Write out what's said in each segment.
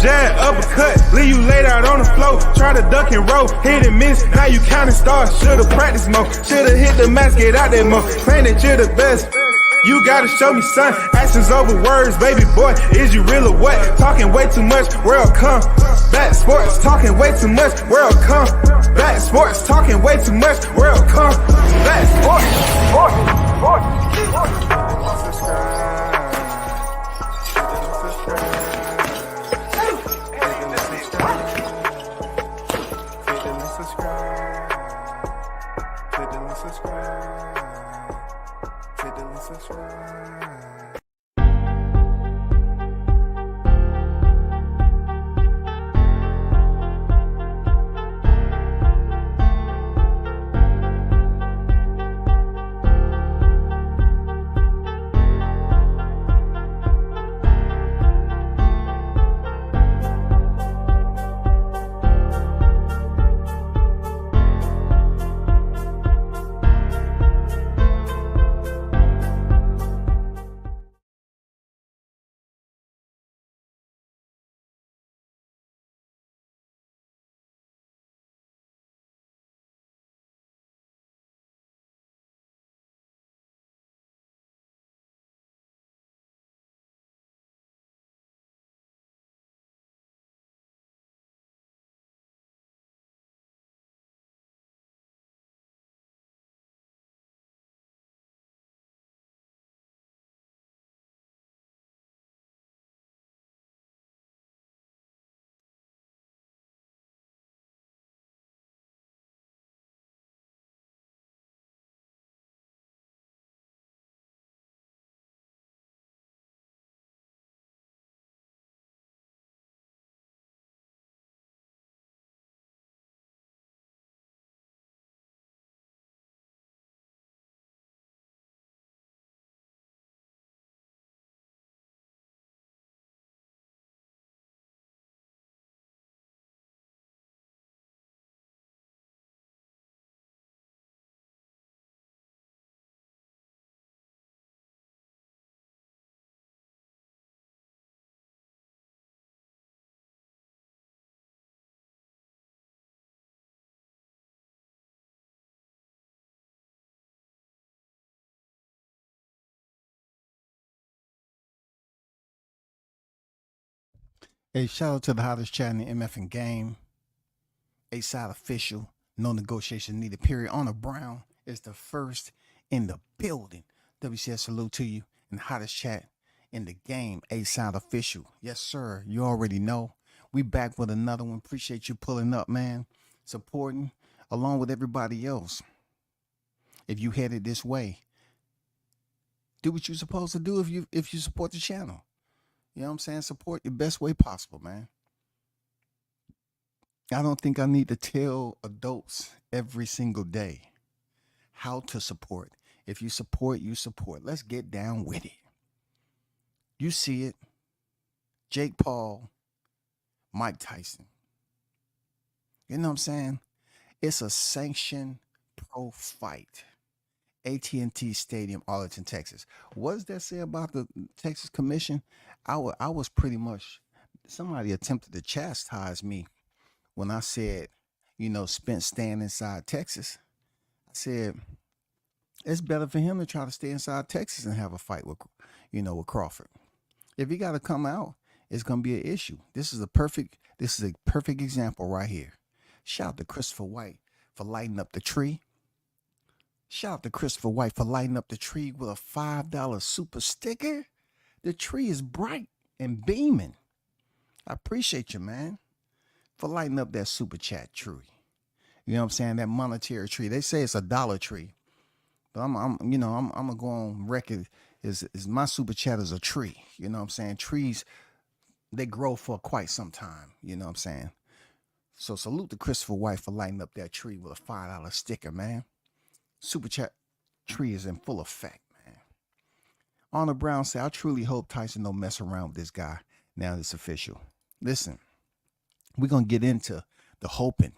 jab, uppercut, leave you laid out on the floor. Try to duck and roll, hit and miss, now you counting stars. Should've practiced more, should've hit the mask, get out there more. Claim that you're the best. You gotta show me, son. Actions over words, baby boy. Is you real or what? Talking way too much, world come. Back sports, talking way too much, world come. Back sports, talking way too much, world come. Back sports, Hey, shout out to the hottest chat in the MF and game. A-side official. No negotiation needed, period. Honor Brown is the first in the building. WCS salute to you. And the hottest chat in the game. A-side official. Yes, sir. You already know. We back with another one. Appreciate you pulling up, man. Supporting along with everybody else. If you headed this way, do what you're supposed to do if you support the channel. You know what I'm saying? Support the best way possible, man. I don't think I need to tell adults every single day how to support. If you support, you support. Let's get down with it. You see it. Jake Paul, Mike Tyson. You know what I'm saying? It's a sanctioned pro fight. AT&T Stadium, Arlington, Texas. What does that say about the Texas Commission? I was pretty much, somebody attempted to chastise me when I said, Spence staying inside Texas. I said, it's better for him to try to stay inside Texas and have a fight with Crawford. If he got to come out, it's going to be an issue. This is a perfect example right here. Shout out to Christopher White for lighting up the tree. Shout out to Christopher White for lighting up the tree with a $5 super sticker. The tree is bright and beaming. I appreciate you, man, for lighting up that super chat tree. You know what I'm saying? That monetary tree. They say it's a dollar tree, but I'm gonna go on record. Is my super chat is a tree? You know what I'm saying? Trees, they grow for quite some time. You know what I'm saying? So salute to Christopher White for lighting up that tree with a $5 sticker, man. Super chat tree is in full effect, man. Honor Brown said, I truly hope Tyson don't mess around with this guy. Now it's official. Listen, we're going to get into the hoping.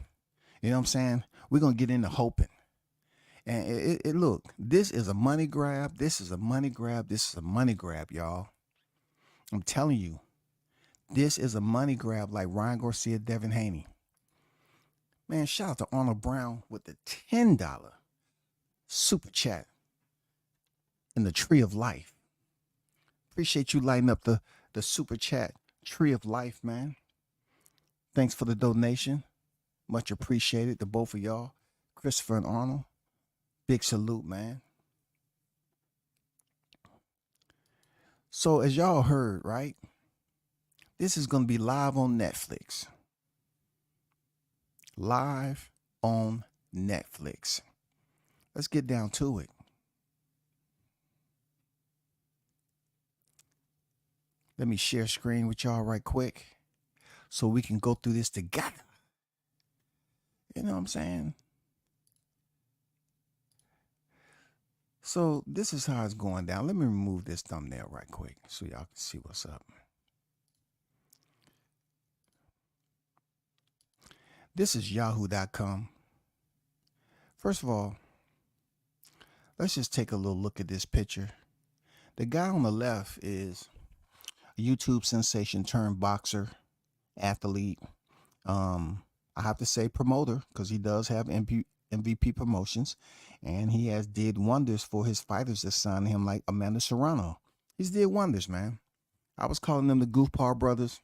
You know what I'm saying? We're going to get into hoping. And look, this is a money grab. This is a money grab. This is a money grab, y'all. I'm telling you, This is a money grab like Ryan Garcia, Devin Haney. Man, shout out to Arnold Brown with the $10 super chat in the Tree of Life. Appreciate you lighting up the super chat Tree of Life, man. Thanks for the donation. Much appreciated to both of y'all. Christopher and Arnold. Big salute, man. So as y'all heard, right? This is going to be live on Netflix. Live on Netflix. Let's get down to it. Let me share screen with y'all right quick so we can go through this together. You know what I'm saying? So this is how it's going down. Let me remove this thumbnail right quick so y'all can see what's up. This is yahoo.com. First of all, let's just take a little look at this picture. The guy on the left is a YouTube sensation turned boxer, athlete. I have to say promoter because he does have MVP promotions, and he has did wonders for his fighters that signed him, like Amanda Serrano. He's did wonders, man. I was calling them the Goofball brothers,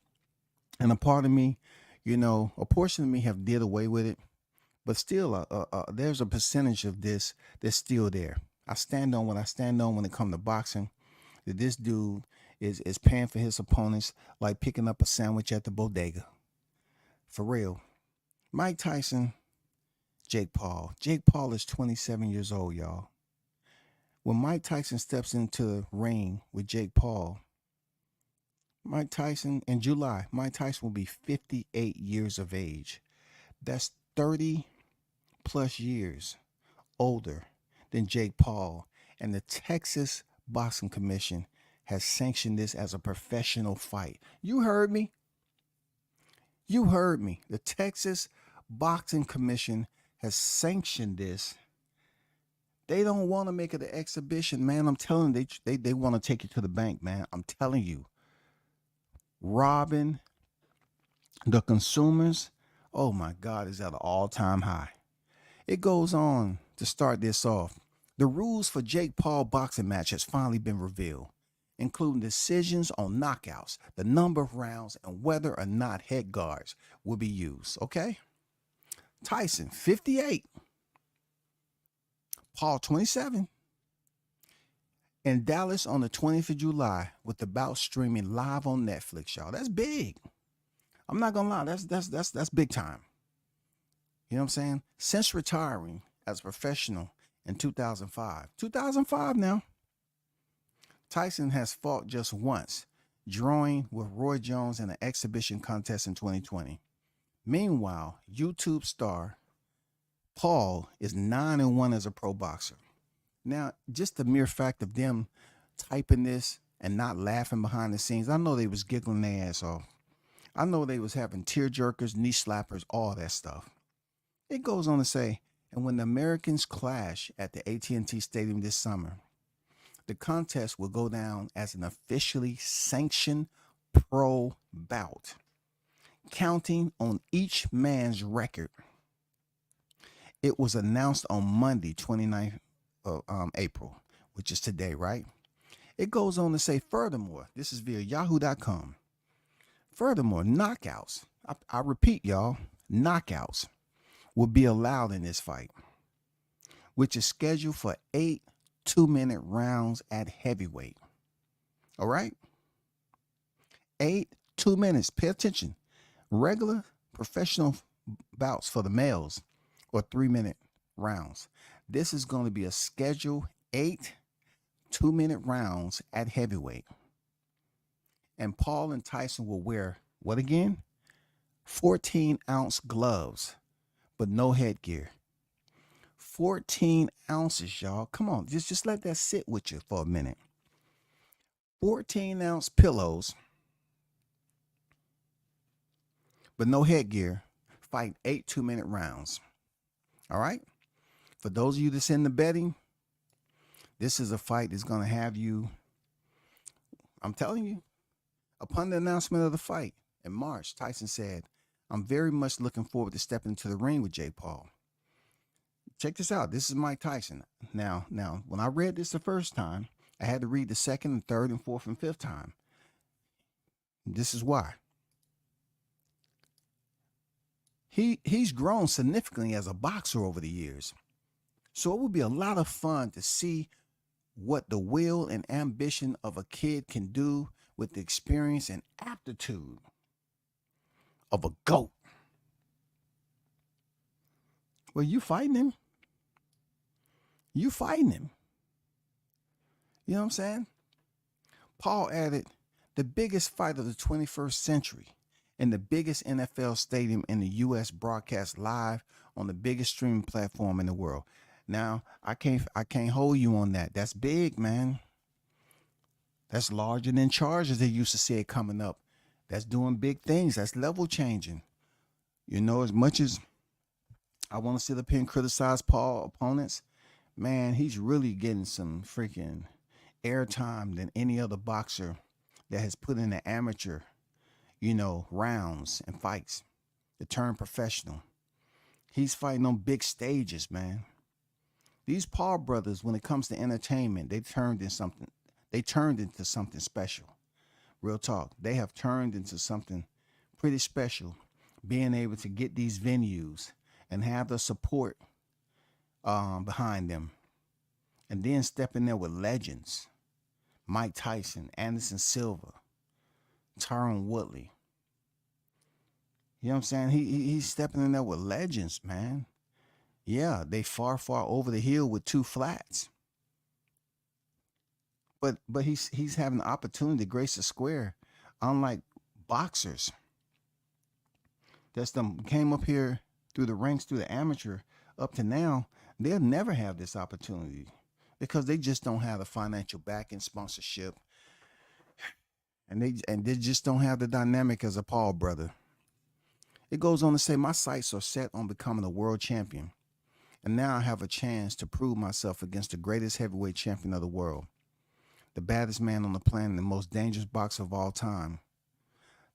and a part of me, you know, a portion of me have did away with it, but still, there's a percentage of this that's still there. I stand on what I stand on when it comes to boxing. That this dude is paying for his opponents like picking up a sandwich at the bodega. For real. Mike Tyson, Jake Paul. Jake Paul is 27 years old, y'all. When Mike Tyson steps into the ring with Jake Paul, Mike Tyson, in July, Mike Tyson will be 58 years of age. That's 30 plus years older than Jake Paul. And the Texas Boxing Commission has sanctioned this as a professional fight. You heard me. You heard me. The Texas Boxing Commission has sanctioned this. They don't want to make it an exhibition, man. I'm telling you, they want to take you to the bank, man. I'm telling you. Robbing the consumers, oh my God, is at an all-time high. It goes on to start this off. The rules for Jake Paul boxing match has finally been revealed, including decisions on knockouts, the number of rounds, and whether or not head guards will be used. Okay? Tyson, 58. Paul, 27. In Dallas on the 20th of July with the bout streaming live on Netflix, y'all. That's big. I'm not gonna lie, that's big time. You know what I'm saying? Since retiring as a professional in 2005. 2005 now. Tyson has fought just once, drawing with Roy Jones in an exhibition contest in 2020. Meanwhile, YouTube star Paul is 9-1 as a pro boxer. Now, just the mere fact of them typing this and not laughing behind the scenes, I know they was giggling their ass off. I know they was having tear jerkers, knee slappers, all that stuff. It goes on to say, and when the Americans clash at the AT&T Stadium this summer, the contest will go down as an officially sanctioned pro bout, counting on each man's record. It was announced on Monday, 29th of April, which is today, right? It goes on to say, furthermore, this is via yahoo.com. Furthermore, knockouts, I repeat, y'all, knockouts will be allowed in this fight, which is scheduled for 8 2-minute rounds at heavyweight. All right? 8 2 minutes. Pay attention. Regular professional bouts for the males or 3-minute rounds. This is going to be a scheduled 8 2-minute rounds at heavyweight. And Paul and Tyson will wear what again? 14-ounce gloves, but no headgear. 14 ounces, y'all. Come on, just let that sit with you for a minute. 14-ounce pillows, but no headgear. Fight 8 2-minute rounds. All right? For those of you that's in the betting, this is a fight that's going to have you, I'm telling you, Upon the announcement of the fight in March, Tyson said, "I'm very much looking forward to stepping into the ring with Jake Paul." Check this out. This is Mike Tyson. Now, when I read this the first time, I had to read the second and third and fourth and fifth time. This is why. He's grown significantly as a boxer over the years. So it would be a lot of fun to see what the will and ambition of a kid can do with the experience and aptitude of a GOAT. Well, you fighting him. You fighting him. You know what I'm saying? Paul added, the biggest fight of the 21st century in the biggest NFL stadium in the U.S. broadcast live on the biggest streaming platform in the world. Now, I can't hold you on that. That's big, man. That's larger than Chargers they used to see it coming up. That's doing big things. That's level changing. You know, as much as I want to sit up here and criticize Paul opponents, man, he's really getting some freaking airtime than any other boxer that has put in the amateur, rounds and fights to turn professional. He's fighting on big stages, man. These Paul brothers, when it comes to entertainment, they turned into something special. Real talk. They have turned into something pretty special, being able to get these venues and have the support behind them. And then step in there with legends. Mike Tyson, Anderson Silva, Tyron Woodley. You know what I'm saying? He's stepping in there with legends, man. Yeah, they far over the hill with two flats. But he's having the opportunity to grace the square, unlike boxers that's them came up here through the ranks, through the amateur, up to now. They'll never have this opportunity because they just don't have the financial backing, sponsorship, and they just don't have the dynamic as a Paul brother. It goes on to say, my sights are set on becoming a world champion. And now I have a chance to prove myself against the greatest heavyweight champion of the world, the baddest man on the planet, the most dangerous boxer of all time.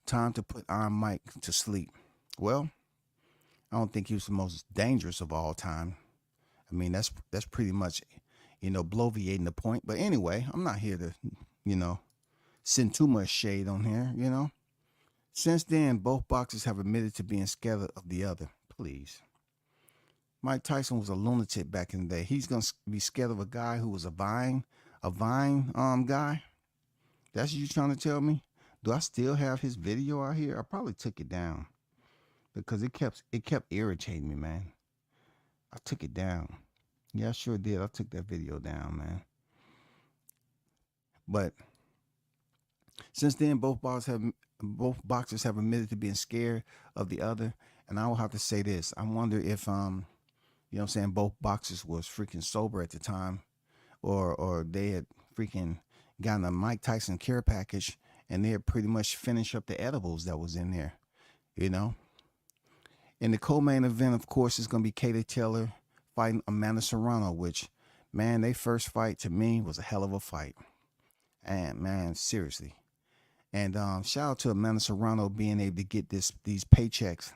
Time to put Iron Mike to sleep. Well, I don't think he was the most dangerous of all time. I mean, that's pretty much, bloviating the point. But anyway, I'm not here to, send too much shade on here, Since then, both boxers have admitted to being scared of the other. Please. Mike Tyson was a lunatic back in the day. He's going to be scared of a guy who was a Vine guy? That's what you trying to tell me? Do I still have his video out here? I probably took it down because it kept irritating me, man. I took it down. Yeah, I sure did. I took that video down, man. But since then, both boxers have admitted to being scared of the other. And I will have to say this. I wonder if both boxers was freaking sober at the time, or they had freaking gotten a Mike Tyson care package and they had pretty much finished up the edibles that was in there, In the co-main event, of course, is going to be Katie Taylor fighting Amanda Serrano, which, man, their first fight to me was a hell of a fight. And, man, seriously. And shout out to Amanda Serrano being able to get these paychecks,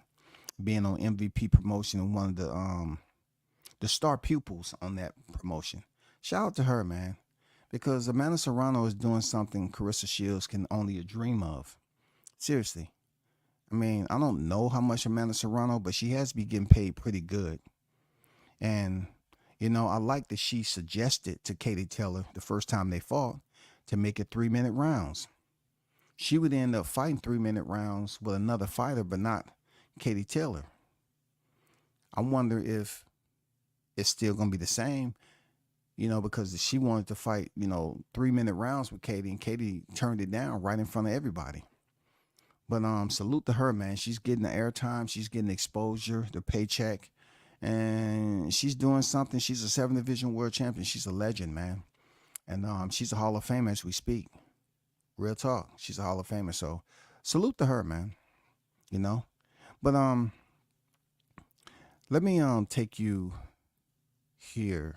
being on MVP promotion and one of the star pupils on that promotion. Shout out to her, man, because Amanda Serrano is doing something Carissa Shields can only dream of. Seriously. I mean, I don't know how much Amanda Serrano, but she has been getting paid pretty good. And, I like that she suggested to Katie Taylor the first time they fought to make it 3-minute rounds. She would end up fighting 3-minute rounds with another fighter, but not Katie Taylor. I wonder if it's still going to be the same, because she wanted to fight, 3-minute rounds with Katie, and Katie turned it down right in front of everybody. But salute to her, man. She's getting the airtime. She's getting the exposure, the paycheck, and she's doing something. She's a 7th Division world champion. She's a legend, man. And she's a Hall of Famer as we speak. Real talk. She's a Hall of Famer. So salute to her, man. But let me take you here.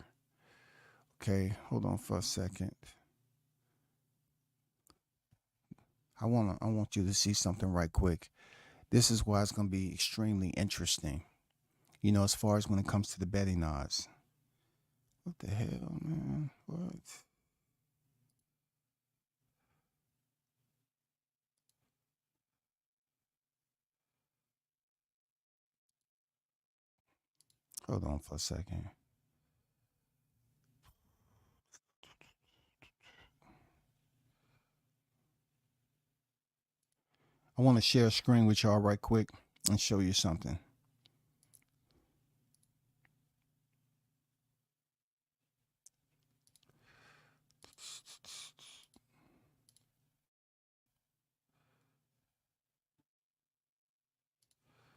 Okay, hold on for a second. I want you to see something right quick. This is why it's gonna be extremely interesting. You know, as far as when it comes to the betting odds. What the hell, man? What? Hold on for a second. I want to share a screen with y'all right quick and show you something.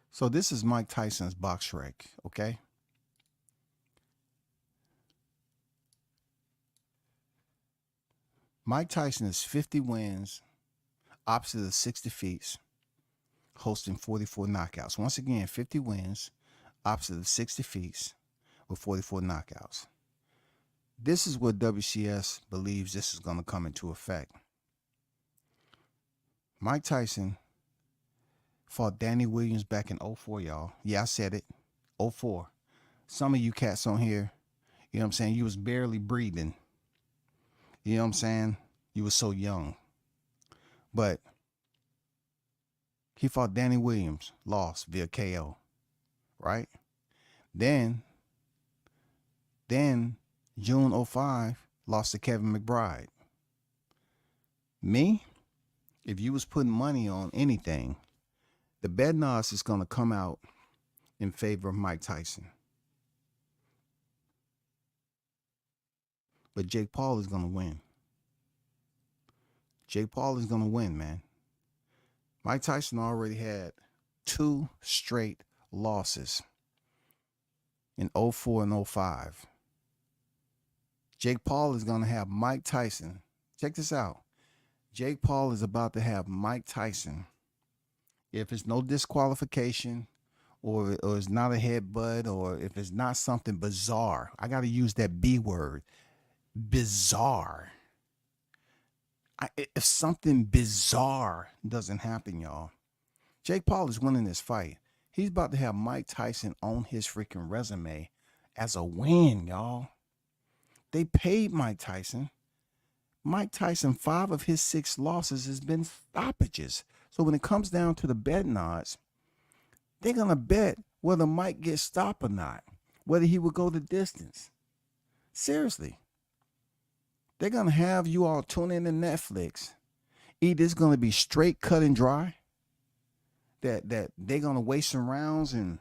So this is Mike Tyson's box rec, okay? Mike Tyson is 50 wins, opposite of 60 defeats, hosting 44 knockouts. Once again, 50 wins, opposite of 60 defeats, with 44 knockouts. This is what WCS believes this is going to come into effect. Mike Tyson fought Danny Williams back in 04, y'all. Yeah, I said it. 04. Some of you cats on here, you know what I'm saying, you was barely breathing. You know what I'm saying? You was so young. But he fought Danny Williams, lost via KO, right? Then June 05, lost to Kevin McBride. Me, if you was putting money on anything, the betting odds is going to come out in favor of Mike Tyson. But Jake Paul is going to win. Jake Paul is going to win, man. Mike Tyson already had 2 straight losses in 04 and 05. Jake Paul is going to have Mike Tyson. Check this out. Jake Paul is about to have Mike Tyson. If it's no disqualification, or it's not a headbutt, or if it's not something bizarre, I got to use that B word, bizarre. If something bizarre doesn't happen, y'all, Jake Paul is winning this fight. He's about to have Mike Tyson on his freaking resume as a win, y'all. They paid Mike Tyson. Mike Tyson, 5 of his 6 losses has been stoppages. So when it comes down to the betting odds, they're going to bet whether Mike gets stopped or not, whether he will go the distance. Seriously. They're going to have you all tune in to Netflix. Either it's going to be straight cut and dry, that they're going to waste some rounds and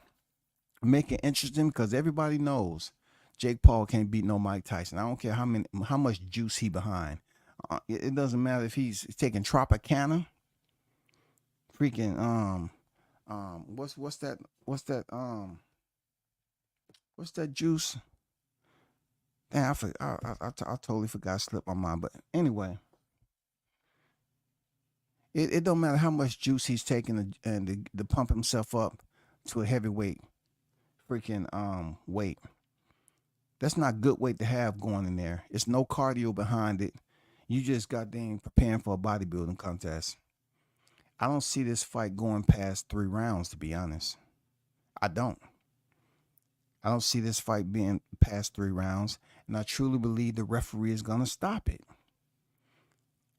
make it interesting, because everybody knows Jake Paul can't beat no Mike Tyson. I don't care how much juice he behind. It doesn't matter if he's taking Tropicana, freaking what's that juice? Damn, I totally forgot, slipped my mind. But anyway, it don't matter how much juice he's taking and to pump himself up to a heavyweight freaking weight. That's not good weight to have going in there. It's no cardio behind it. You just goddamn preparing for a bodybuilding contest. I don't see this fight going past 3 rounds, to be honest. I don't see this fight being past 3 rounds, and I truly believe the referee is gonna stop it.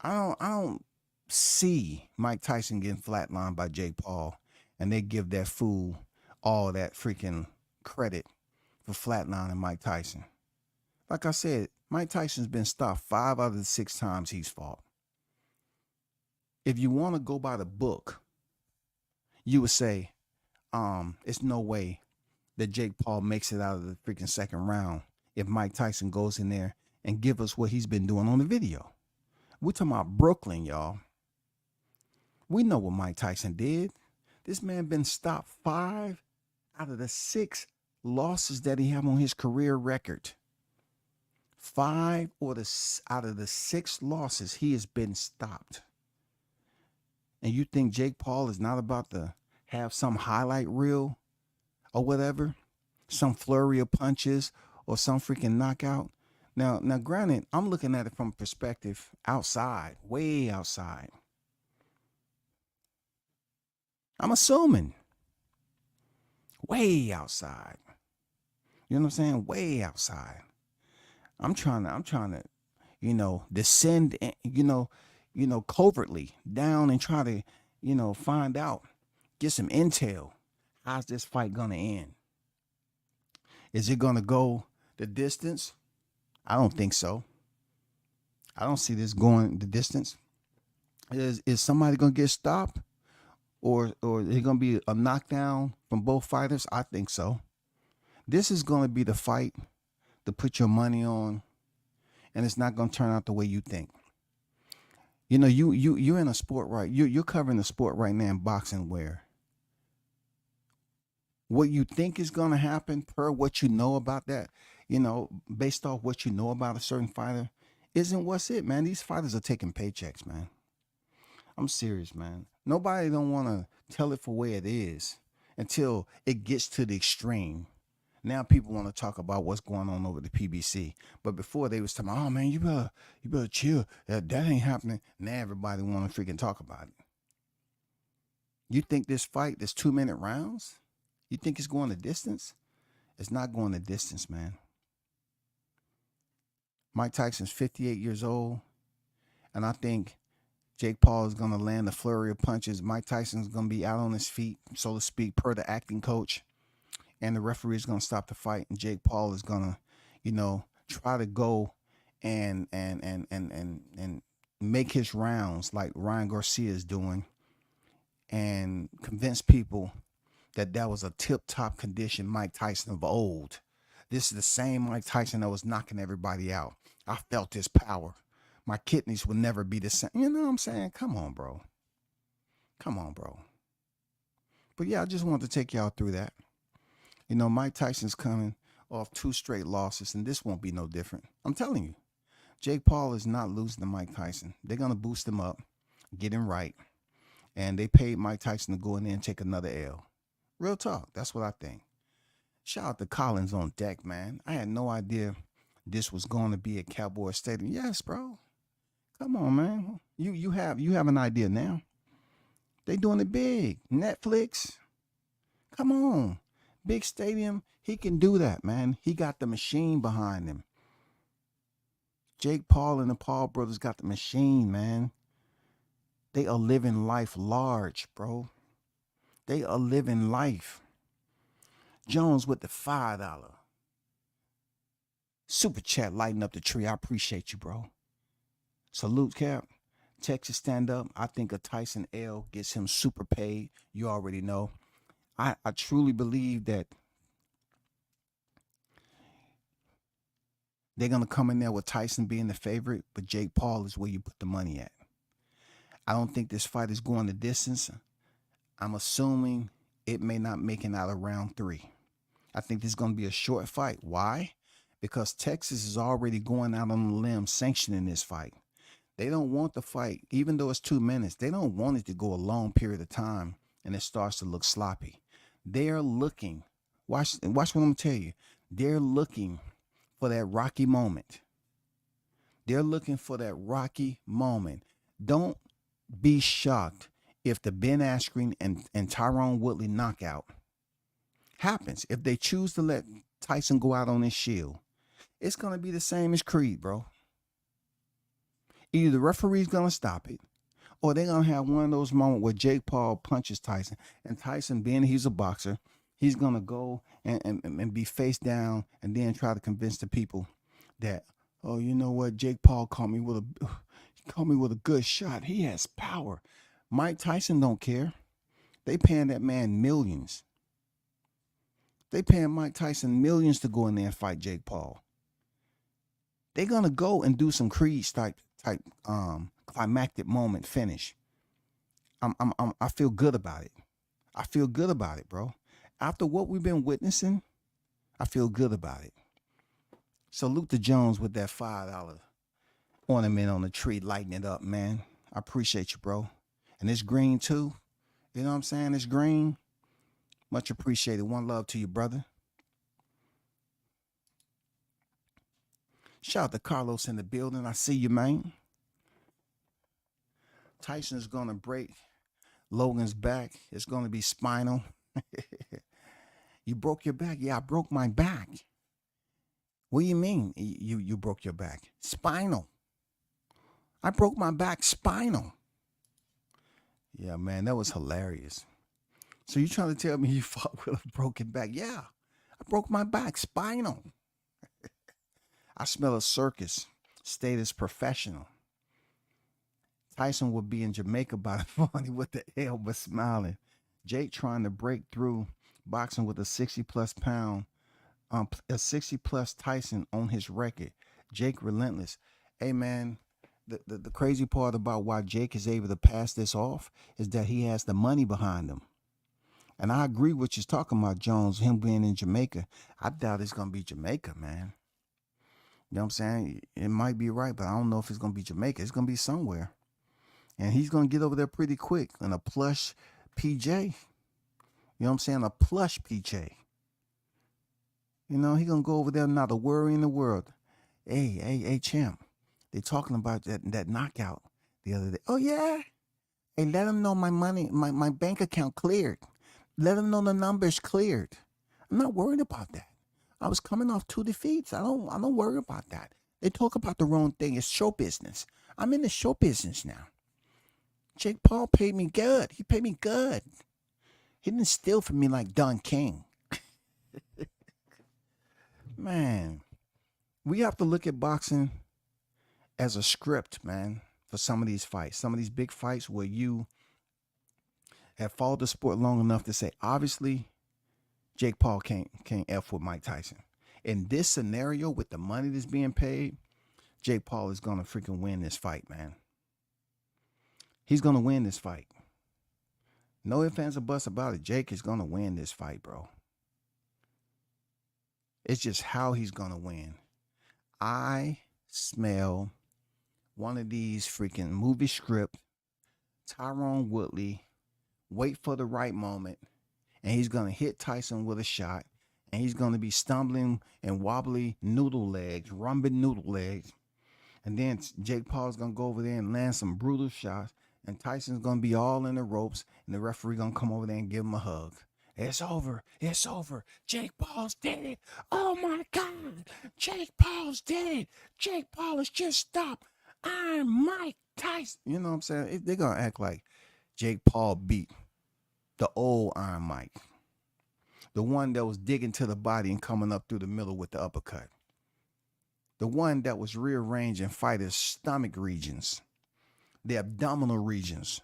I don't see Mike Tyson getting flatlined by Jake Paul, and they give that fool all that freaking credit for flatlining Mike Tyson. Like I said, Mike Tyson's been stopped 5 out of the 6 times he's fought. If you want to go by the book, you would say, it's no way that Jake Paul makes it out of the freaking second round if Mike Tyson goes in there and give us what he's been doing on the video. We're talking about Brooklyn, y'all. We know what Mike Tyson did. This man been stopped 5 out of the 6 losses that he have on his career record. 5 out of the 6 losses he has been stopped. And you think Jake Paul is not about to have some highlight reel or whatever, some flurry of punches or some freaking knockout? Now, granted, I'm looking at it from perspective outside, way outside. I'm assuming. Way outside. You know what I'm saying? Way outside. I'm trying to, descend, covertly down and try to, find out, get some intel. How's this fight gonna end? Is it gonna go the distance? I don't think so. I don't see this going the distance. Is somebody gonna get stopped, or is it gonna be a knockdown from both fighters? I think so. This is gonna be the fight to put your money on, and it's not gonna turn out the way you think. You're in a sport, right? You're covering the sport right now in boxing, where what you think is gonna happen per what you know about that, based off what you know about a certain fighter, isn't what's it, man. These fighters are taking paychecks, man. I'm serious, man. Nobody don't want to tell it for where it is until it gets to the extreme. Now people want to talk about what's going on over the PBC, but before they was talking, oh man, you better chill. That ain't happening. Now everybody want to freaking talk about it. You think this fight, this 2-minute rounds, you think it's going the distance? It's not going the distance, man. Mike Tyson's 58 years old, and I think Jake Paul is going to land a flurry of punches. Mike Tyson's going to be out on his feet, so to speak, per the acting coach. And the referee is going to stop the fight. And Jake Paul is going to, try to go and make his rounds like Ryan Garcia is doing, and convince people that was a tip-top condition Mike Tyson of old. This is the same Mike Tyson that was knocking everybody out. I felt his power. My kidneys will never be the same. You know what I'm saying? Come on, bro. Come on, bro. But yeah, I just wanted to take y'all through that. Mike Tyson's coming off 2 straight losses, and this won't be no different. I'm telling you, Jake Paul is not losing to Mike Tyson. They're going to boost him up, get him right, and they paid Mike Tyson to go in there and take another L. Real talk. That's what I think. Shout out to Collins on deck, man. I had no idea this was going to be at Cowboy Stadium. Yes, bro. Come on, man. You have an idea now. They doing it big. Netflix. Come on. Big stadium. He can do that, man. He got the machine behind him. Jake Paul and the Paul brothers got the machine, man. They are living life large, bro. They are living life. Jones with the $5 super chat lighting up the tree. I appreciate you, bro. Salute, Cap. Texas stand up. I think a Tyson L gets him super paid. You already know. I truly believe that they're going to come in there with Tyson being the favorite, but Jake Paul is where you put the money at. I don't think this fight is going the distance. I'm assuming it may not make it out of round 3. I think this is going to be a short fight. Why? Because Texas is already going out on a limb sanctioning this fight. They don't want the fight, even though it's 2 minutes, they don't want it to go a long period of time and it starts to look sloppy. They're looking, watch what I'm going to tell you. They're looking for that rocky moment. They're looking for that rocky moment. Don't be shocked if the Ben Askren and Tyrone Woodley knockout happens. If they choose to let Tyson go out on his shield, it's going to be the same as Creed, bro. Either the referee's going to stop it, or they're going to have one of those moments where Jake Paul punches Tyson, and Tyson, being he's a boxer, he's going to go and be face down and then try to convince the people that, oh, you know what, Jake Paul caught me with a good shot. He has power. Mike Tyson don't care. They paying that man millions. They paying Mike Tyson millions to go in there and fight Jake Paul. They're gonna go and do some Creed type climactic moment finish. I feel good about it. I feel good about it, bro. After what we've been witnessing, I feel good about it. Salute to Jones with that $5 ornament on the tree, lighting it up, man. I appreciate you, bro. And it's green too. You know what I'm saying? It's green. Much appreciated. One love to you, brother. Shout out to Carlos in the building. I see you, man. Tyson's going to break Logan's back. It's going to be spinal. You broke your back? Yeah, I broke my back. What do you mean you broke your back? Spinal. I broke my back spinal. Yeah, man, that was hilarious. So you trying to tell me you fought with a broken back? Yeah, I broke my back spinal. I smell a circus. Status professional. Tyson would be in Jamaica by the morning with the hell but smiling. Jake trying to break through boxing with a 60-plus pound, a 60-plus Tyson on his record. Jake relentless. Hey man, the crazy part about why Jake is able to pass this off is that he has the money behind him. And I agree with you talking about Jones, him being in Jamaica. I doubt it's gonna be Jamaica, man. You know what I'm saying? It might be right, but I don't know if it's gonna be Jamaica. It's gonna be somewhere. And he's going to get over there pretty quick in a plush PJ. You know what I'm saying? A plush PJ. You know, he's going to go over there, not a worry in the world. Hey, champ. They talking about that knockout the other day. Oh, yeah? Hey, let him know my money, my bank account cleared. Let him know the numbers cleared. I'm not worried about that. I was coming off 2 defeats. I don't worry about that. They talk about the wrong thing. It's show business. I'm in the show business now. Jake Paul paid me good. He paid me good. He didn't steal from me like Don King. Man, we have to look at boxing as a script, man, for some of these fights. Some of these big fights where you have followed the sport long enough to say, obviously, Jake Paul can't F with Mike Tyson. In this scenario, with the money that's being paid, Jake Paul is going to freaking win this fight, man. He's going to win this fight. No ifs, ands, or buts about it. Jake is going to win this fight, bro. It's just how he's going to win. I smell one of these freaking movie script, Tyrone Woodley, wait for the right moment, and he's going to hit Tyson with a shot, and he's going to be stumbling and wobbly noodle legs, rumbling noodle legs. And then Jake Paul's going to go over there and land some brutal shots. And Tyson's going to be all in the ropes, and the referee going to come over there and give him a hug. It's over. It's over. Jake Paul's dead. Oh, my God. Jake Paul's dead. Jake Paul has just stopped. I'm Mike Tyson. You know what I'm saying? They're going to act like Jake Paul beat the old Iron Mike. The one that was digging to the body and coming up through the middle with the uppercut. The one that was rearranging fighters' stomach regions. The abdominal regions,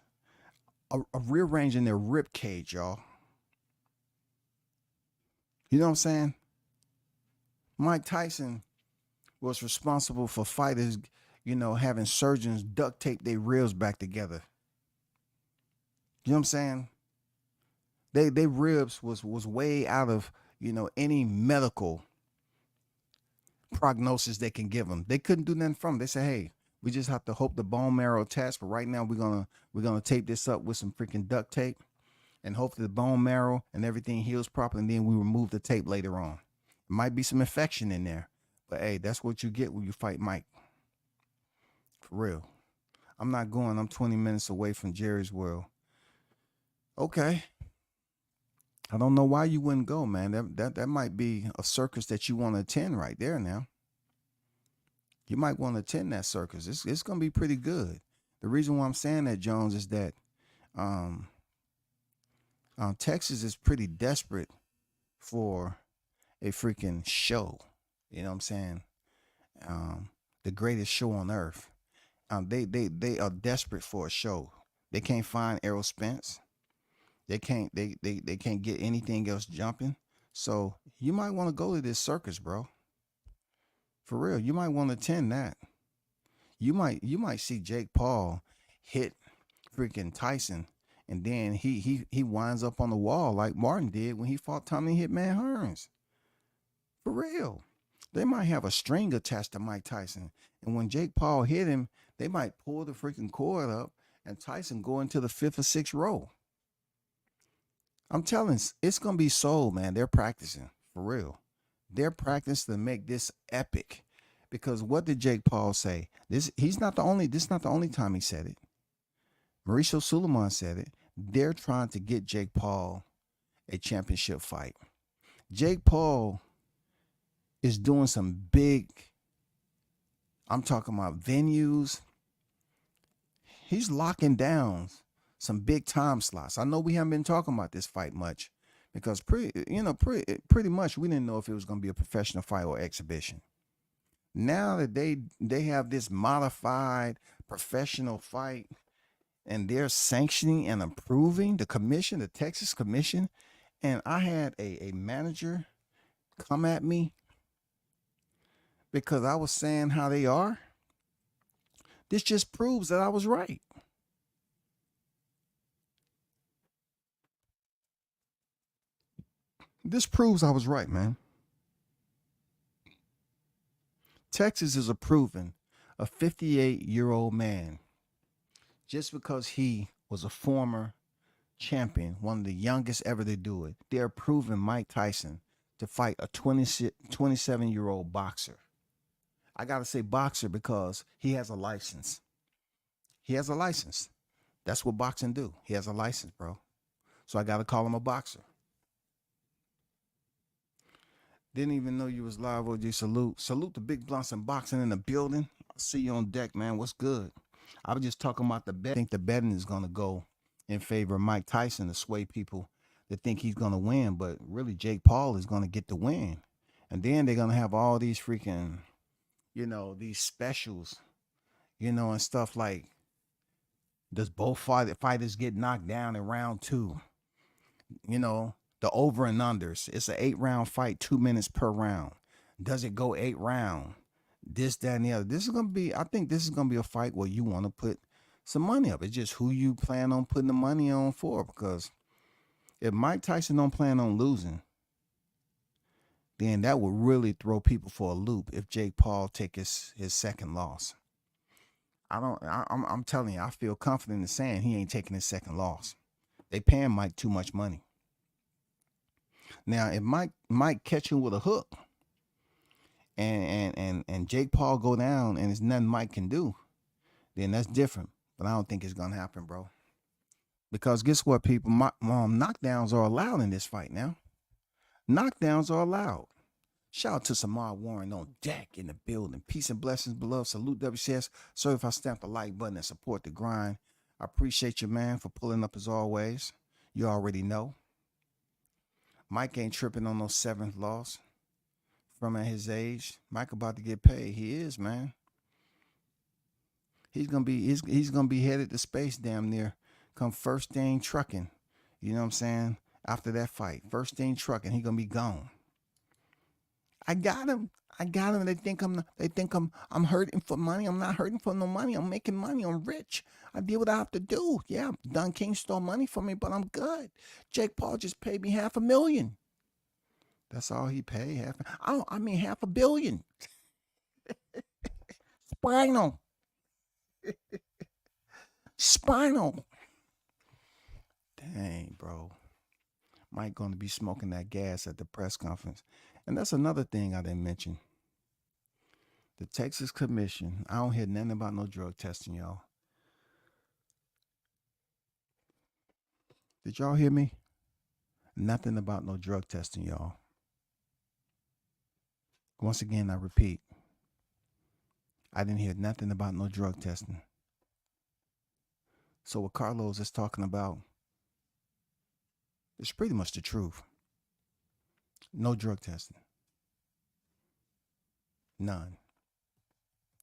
rearranging their rib cage, y'all. You know what I'm saying? Mike Tyson was responsible for fighters, you know, having surgeons duct tape their ribs back together. You know what I'm saying? They ribs was way out of, you know, any medical prognosis they can give them. They couldn't do nothing from them. They said, hey, we just have to hope the bone marrow attached, but right now we're gonna tape this up with some freaking duct tape, and hopefully the bone marrow and everything heals properly, and then we remove the tape later on. It might be some infection in there, but hey, that's what you get when you fight Mike. For real. I'm not going. I'm 20 minutes away from Jerry's World. Okay. I don't know why you wouldn't go, man. That might be a circus that you want to attend right there now. You might want to attend that circus. It's going to be pretty good. The reason why I'm saying that, Jones, is that Texas is pretty desperate for a freaking show. You know what I'm saying? The greatest show on earth. They are desperate for a show. They can't find Errol Spence. They can't get anything else jumping. So you might want to go to this circus, bro. For real, you might want to attend that. You might see Jake Paul hit freaking Tyson, and then he winds up on the wall like Martin did when he fought Tommy Hitman Hearns. For real. They might have a string attached to Mike Tyson, and when Jake Paul hit him, they might pull the freaking cord up and Tyson go into the 5th or 6th row. I'm telling you, it's gonna be sold, man. They're practicing for real. They're practicing to make this epic, because what did Jake Paul say? This not the only time he said it. Mauricio Suleiman said it. They're trying to get Jake Paul a championship fight. Jake Paul is doing some big, I'm talking about venues. He's locking down some big time slots. I know we haven't been talking about this fight much because pretty much we didn't know if it was going to be a professional fight or exhibition. Now that they have this modified professional fight and they're sanctioning and approving the commission, the Texas commission, and I had a manager come at me because I was saying how they are. This just proves that I was right. This proves I was right, man. Texas is approving a 58-year-old man just because he was a former champion, one of the youngest ever to do it. They're approving Mike Tyson to fight a 27-year-old boxer. I got to say boxer because he has a license. He has a license. That's what boxing do. He has a license, bro. So I got to call him a boxer. Didn't even know you was live, OG. Salute. Salute the big blunts and boxing in the building. I see you on deck, man. What's good? I was just talking about the bet. I think the betting is going to go in favor of Mike Tyson to sway people that think he's going to win. But really, Jake Paul is going to get the win. And then they're going to have all these freaking, these specials, and stuff like, does both fighters get knocked down in round 2? The over and unders. It's an 8-round fight, 2 minutes per round. Does it go 8 round? This, that, and the other. I think this is gonna be a fight where you want to put some money up. It's just who you plan on putting the money on for. Because if Mike Tyson don't plan on losing, then that would really throw people for a loop if Jake Paul take his second loss. I'm telling you, I feel confident in saying he ain't taking his second loss. They paying Mike too much money. Now, if Mike catch him with a hook and Jake Paul go down and there's nothing Mike can do, then that's different. But I don't think it's gonna happen, bro. Because guess what, people? Knockdowns are allowed in this fight now. Knockdowns are allowed. Shout out to Samar Warren on deck in the building. Peace and blessings, beloved. Salute WCS. Sorry if I stamp the like button and support the grind. I appreciate you, man, for pulling up as always. You already know. Mike ain't tripping on no 7th loss from at his age. Mike about to get paid. He is, man. He's gonna be headed to space damn near come first thing trucking. You know what I'm saying? After that fight. First thing trucking, he gonna be gone. I got him. They think I'm hurting for money. I'm not hurting for no money. I'm making money. I'm rich. I did what I have to do. Yeah, Don King stole money from me, but I'm good. Jake Paul just paid me $500,000. That's all he paid. $500 million. Spinal. Spinal. Dang, bro. Mike gonna be smoking that gas at the press conference. And that's another thing I didn't mention. The Texas Commission. I don't hear nothing about no drug testing, y'all. Did y'all hear me? Nothing about no drug testing, y'all. Once again, I repeat. I didn't hear nothing about no drug testing. So what Carlos is talking about is pretty much the truth. No drug testing. None.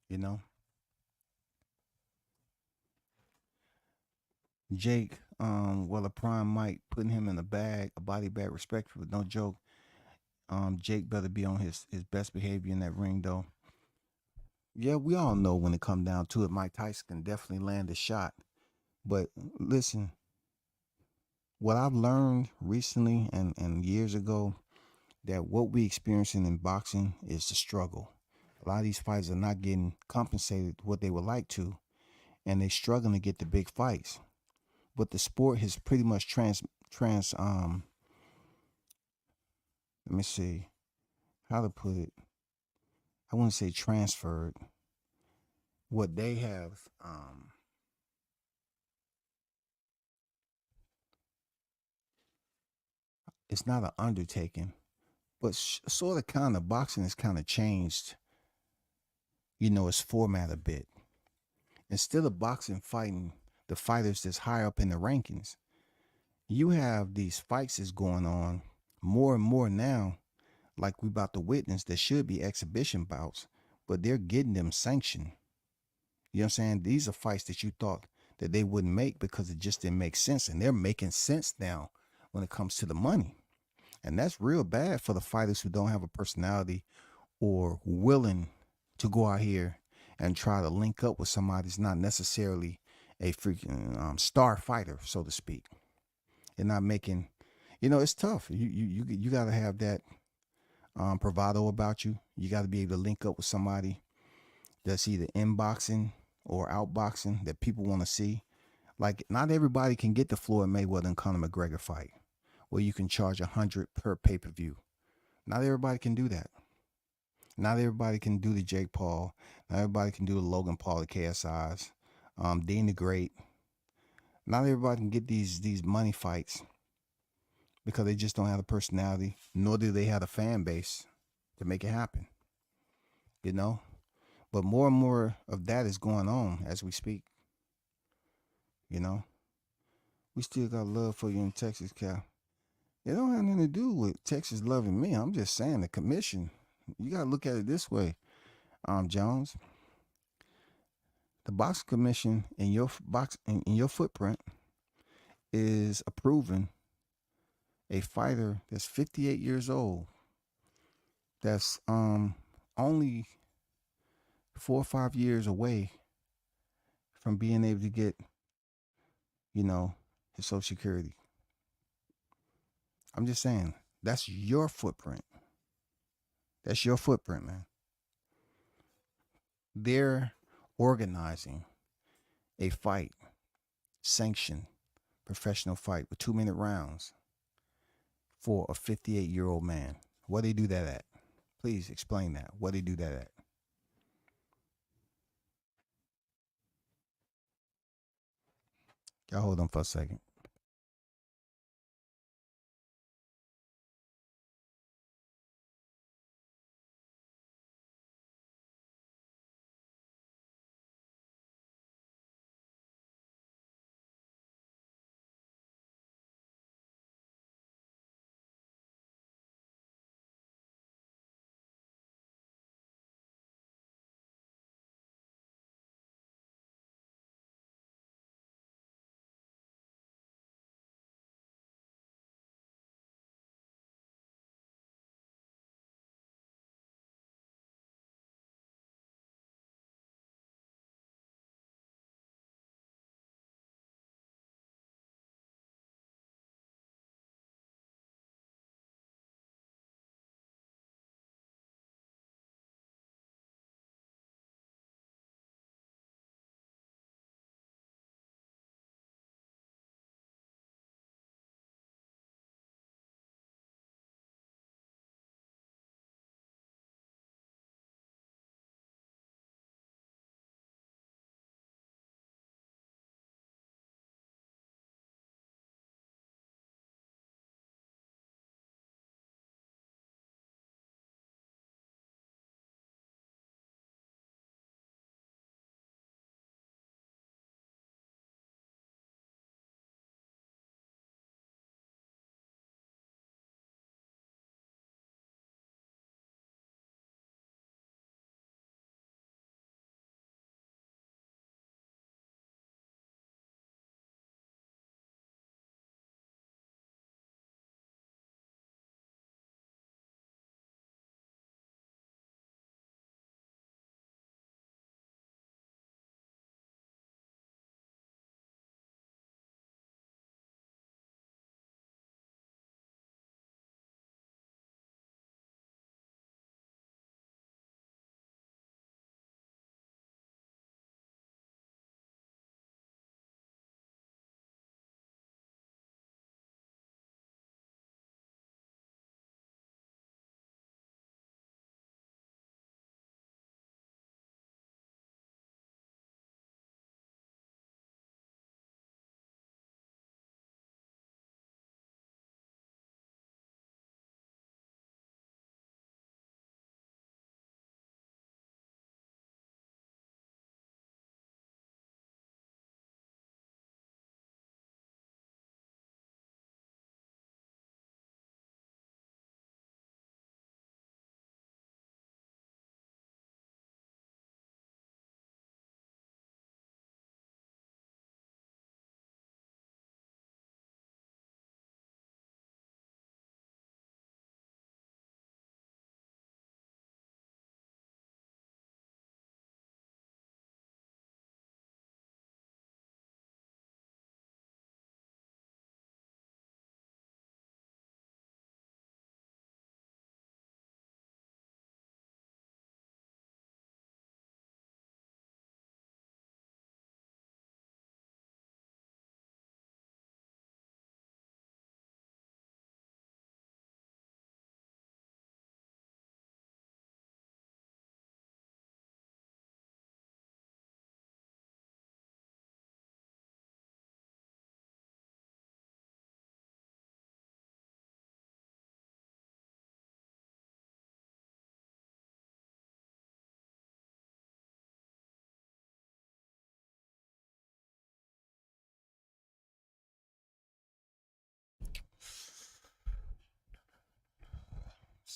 You know? Jake, a prime Mike putting him in a body bag, respectful, no joke. Jake better be on his best behavior in that ring, though. Yeah, we all know when it come down to it, Mike Tyson can definitely land a shot. But listen, what I've learned recently and years ago, that what we experiencing in boxing is the struggle. A lot of these fighters are not getting compensated what they would like to, and they're struggling to get the big fights. But the sport has pretty much let me see how to put it. I wouldn't say transferred. What they have it's not an undertaking, but sort of kind of boxing has kind of changed, its format a bit. Instead of boxing fighting the fighters that's high up in the rankings, you have these fights that's going on more and more now, like we about to witness, that should be exhibition bouts, but they're getting them sanctioned. You know what I'm saying? These are fights that you thought that they wouldn't make because it just didn't make sense. And they're making sense now when it comes to the money. And that's real bad for the fighters who don't have a personality or willing to go out here and try to link up with somebody that's not necessarily a freaking star fighter, so to speak. They're not making, it's tough. You got to have that bravado about you. You got to be able to link up with somebody that's either inboxing or outboxing that people want to see. Like, not everybody can get the Floyd Mayweather and Conor McGregor fight where you can charge 100 per pay-per-view. Not everybody can do that. Not everybody can do the Jake Paul. Not everybody can do the Logan Paul, the KSIs, Dean the Great. Not everybody can get these money fights because they just don't have the personality, nor do they have the fan base to make it happen. You know? But more and more of that is going on as we speak. You know? We still got love for you in Texas, Cal. It don't have nothing to do with Texas loving me. I'm just saying the commission. You gotta look at it this way, Jones. The boxing commission in your in your footprint is approving a fighter that's 58 years old, that's only 4 or 5 years away from being able to get, his Social Security. I'm just saying, that's your footprint. That's your footprint, man. They're organizing a fight, sanctioned professional fight with 2-minute rounds for a 58-year-old man. What they do that at? Please explain that. What they do that at? Y'all hold on for a second.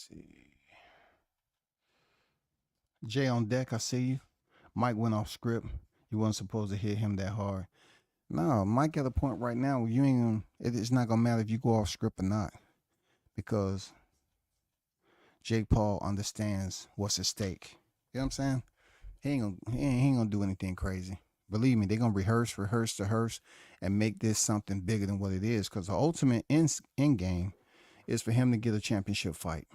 see. Jay on deck, I see you. Mike went off script. You wasn't supposed to hit him that hard. No, Mike at a point right now where you ain't gonna, it's not gonna matter if you go off script or not. Because Jake Paul understands what's at stake. You know what I'm saying? He ain't gonna do anything crazy. Believe me, they're gonna rehearse, and make this something bigger than what it is. Because the ultimate end game is for him to get a championship fight.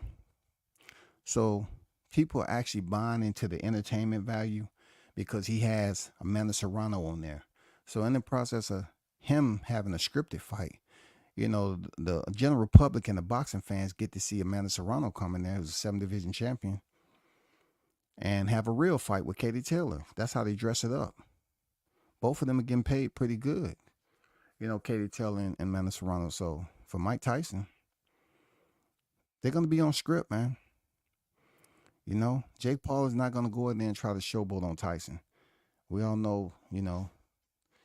So people are actually buying into the entertainment value because he has Amanda Serrano on there. So in the process of him having a scripted fight, you know, the general public and the boxing fans get to see Amanda Serrano come in there, who's a 7 division champion, and have a real fight with Katie Taylor. That's how they dress it up. Both of them are getting paid pretty good. You know, Katie Taylor and Amanda Serrano. So for Mike Tyson, they're going to be on script, man. You know, Jake Paul is not going to go in there and try to showboat on Tyson. We all know, you know,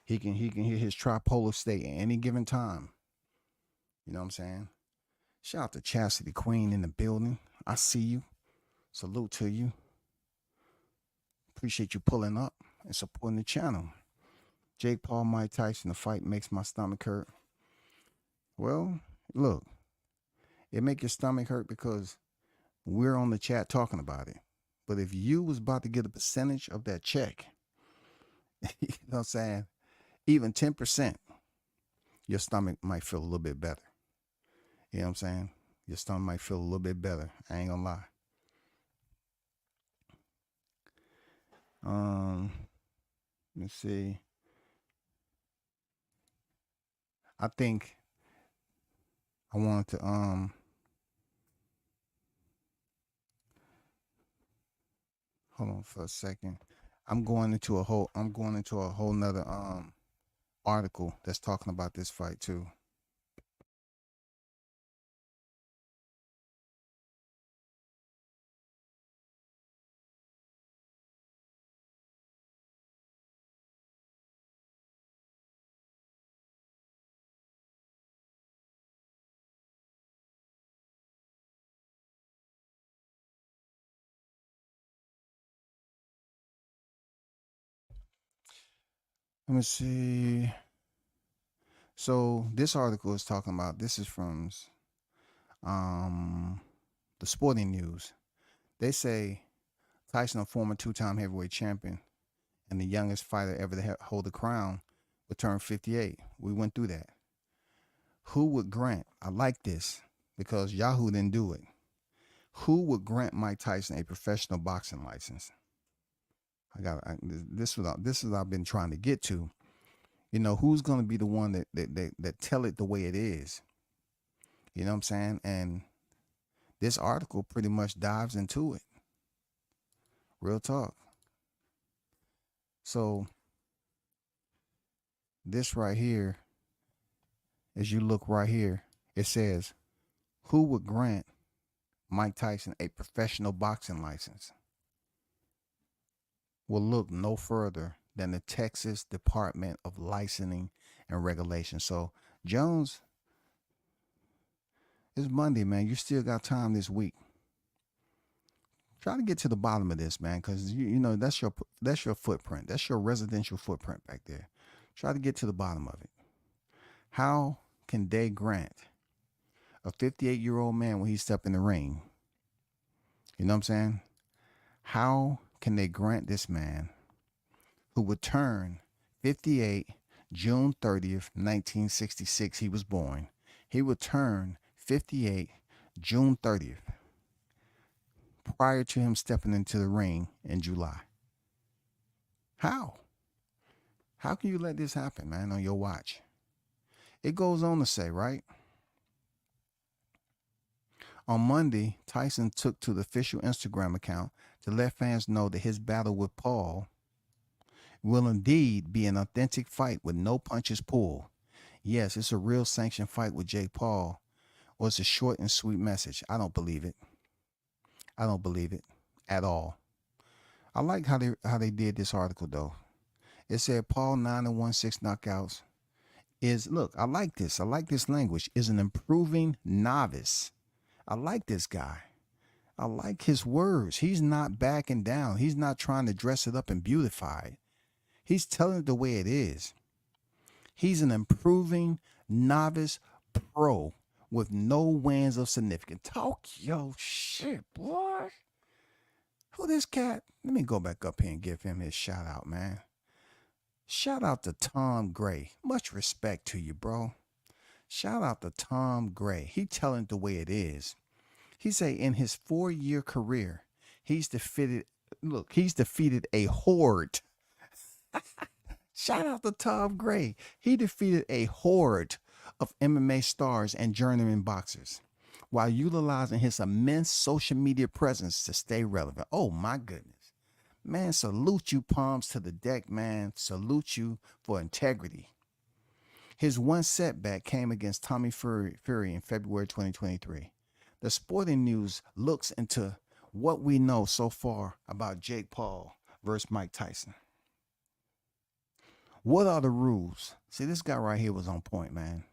he can hit his tripolar state at any given time. You know what I'm saying? Shout out to Chastity Queen in the building. I see you. Salute to you. Appreciate you pulling up and supporting the channel. Jake Paul, Mike Tyson, the fight makes my stomach hurt. Well, look, it make your stomach hurt because we're on the chat talking about it. But if you was about to get a percentage of that check, you know what I'm saying? Even 10%, your stomach might feel a little bit better. You know what I'm saying? Your stomach might feel a little bit better. I ain't gonna lie. Let's see. I think I wanted to hold on for a second. I'm going into a whole nother article that's talking about this fight too. Let me see. So this article is talking about, this is from the Sporting News. They say Tyson, a former 2-time heavyweight champion and the youngest fighter ever to hold the crown, would turn 58. We went through that. Who would grant? I like this because Yahoo didn't do it. Who would grant Mike Tyson a professional boxing license? This is what I've been trying to get to. You know, who's going to be the one that tell it the way it is? You know what I'm saying? And this article pretty much dives into it. Real talk. So this right here, as you look right here, it says, who would grant Mike Tyson a professional boxing license? Will look no further than the Texas Department of Licensing and Regulation. So, Jones, it's Monday, man. You still got time this week. Try to get to the bottom of this, man, because you know that's your footprint. That's your residential footprint back there. Try to get to the bottom of it. How can they grant a 58-year-old man when he step in the ring? You know what I'm saying? How can they grant this man who would turn 58 June 30th, 1966, he was born. He would turn 58 June 30th prior to him stepping into the ring in July. How? How can you let this happen, man, on your watch? It goes on to say, right? On Monday, Tyson took to the official Instagram account to let fans know that his battle with Paul will indeed be an authentic fight with no punches pulled. Yes, it's a real sanctioned fight with Jake Paul, or it's a short and sweet message. I don't believe it. I don't believe it at all. I like how they did this article though. It said Paul 9-1 knockouts is, look, I like this. I like this language. Is an improving novice. I like this guy. I like his words. He's not backing down. He's not trying to dress it up and beautify it. He's telling it the way it is. He's an improving novice pro with no wins of significance. Talk your shit, boy. Who this cat? Let me go back up here and give him his shout out, man. Shout out to Tom Gray. Much respect to you, bro. Shout out to Tom Gray. He telling it the way it is. He say in his 4-year career, he's defeated a horde. Shout out to Tom Gray. He defeated a horde of MMA stars and journeyman boxers while utilizing his immense social media presence to stay relevant. Oh my goodness. Man, salute you, palms to the deck, man. Salute you for integrity. His one setback came against Tommy Fury in February 2023. The Sporting News looks into what we know so far about Jake Paul versus Mike Tyson. What are the rules? See, this guy right here was on point, man.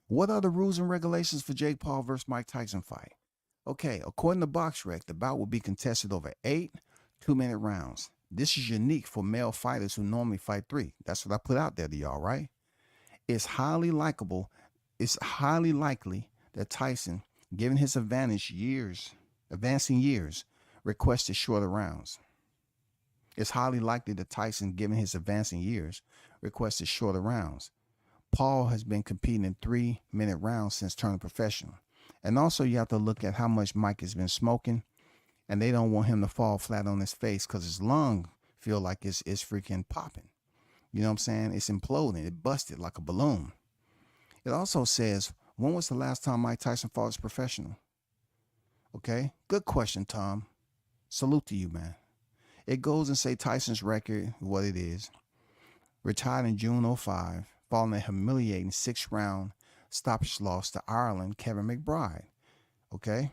What are the rules and regulations for Jake Paul versus Mike Tyson fight? Okay, according to BoxRec, the bout will be contested over 8 2-minute rounds. This is unique for male fighters who normally fight 3. That's what I put out there to y'all, right? It's highly likely that Tyson, given his advancing years, requested shorter rounds. It's highly likely that Tyson, given his advancing years, requested shorter rounds. Paul has been competing in 3-minute rounds since turning professional. And also you have to look at how much Mike has been smoking, and they don't want him to fall flat on his face because his lung feel like it's freaking popping. You know what I'm saying? It's imploding. It busted like a balloon. It also says, when was the last time Mike Tyson fought as professional? Okay, good question, Tom. Salute to you, man. It goes and say Tyson's record, what it is. Retired in June 2005, following a humiliating 6-round stoppage loss to Ireland Kevin McBride. Okay,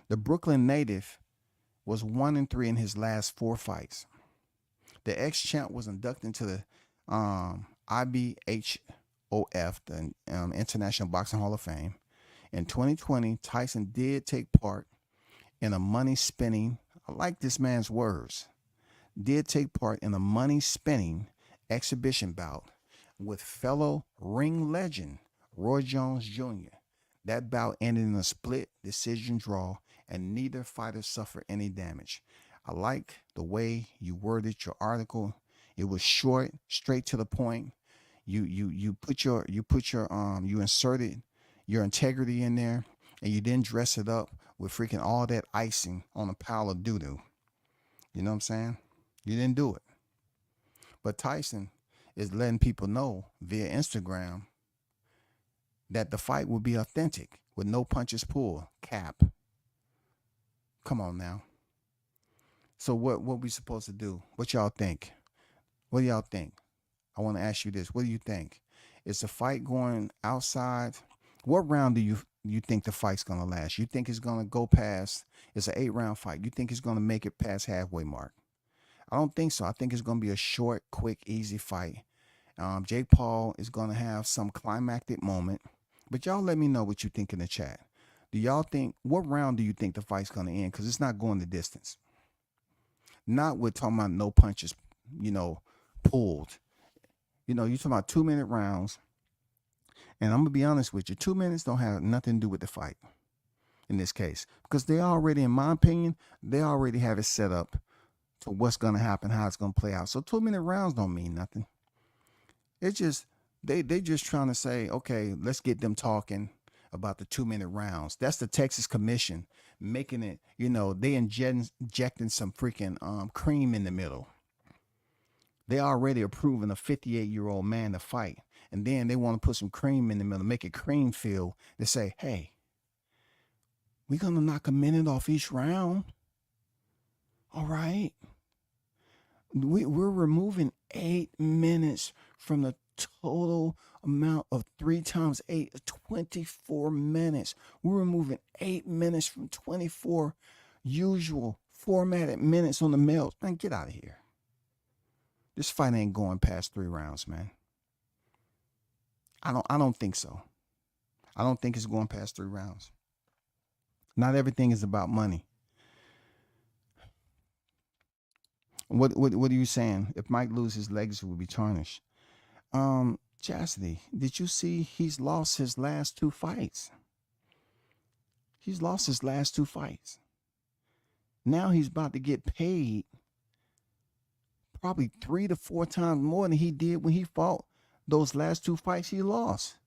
the Brooklyn native was 1-3 in his last 4 fights. The ex-champ was inducted into the IBHOF, the International Boxing Hall of Fame. In 2020, Tyson did take part in a money-spinning, I like this man's words, did take part in a money-spinning exhibition bout with fellow ring legend Roy Jones Jr. That bout ended in a split decision draw, and neither fighter suffered any damage. I like the way you worded your article. It was short, straight to the point. You inserted your integrity in there, and you didn't dress it up with freaking all that icing on a pile of doo-doo. You know what I'm saying? You didn't do it. But Tyson is letting people know via Instagram that the fight will be authentic with no punches pulled. Cap. Come on now. So what we supposed to do? What y'all think? What do y'all think? I want to ask you this. What do you think? Is the fight going outside? What round do you think the fight's going to last? You think it's going to go past, it's an 8-round fight. You think it's going to make it past halfway mark? I don't think so. I think it's going to be a short, quick, easy fight. Jake Paul is going to have some climactic moment. But y'all let me know what you think in the chat. Do y'all think, what round do you think the fight's going to end? Because it's not going the distance. Not with talking about no punches, pulled. You're talking about 2-minute rounds. And I'm going to be honest with you, 2 minutes don't have nothing to do with the fight in this case. Because they already, in my opinion, they already have it set up to what's going to happen, how it's going to play out. So 2-minute rounds don't mean nothing. It's just, they just trying to say, okay, let's get them talking about the 2-minute rounds. That's the Texas Commission making it, they injecting some freaking cream in the middle. They already approving a 58-year-old man to fight. And then they want to put some cream in the middle, make it cream filled. They say, hey, we're going to knock a minute off each round. All right. We're removing 8 minutes from the total amount of 3 times 8, 24 minutes. We're removing 8 minutes from 24 usual formatted minutes on the males. Man, get out of here. This fight ain't going past 3 rounds, man. I don't think so. I don't think it's going past 3 rounds. Not everything is about money. What are you saying? If Mike loses, his legacy will be tarnished. Chastity, did you see he's lost his last two fights? He's lost his last two fights. Now he's about to get paid probably 3 to 4 times more than he did when he fought those last two fights he lost.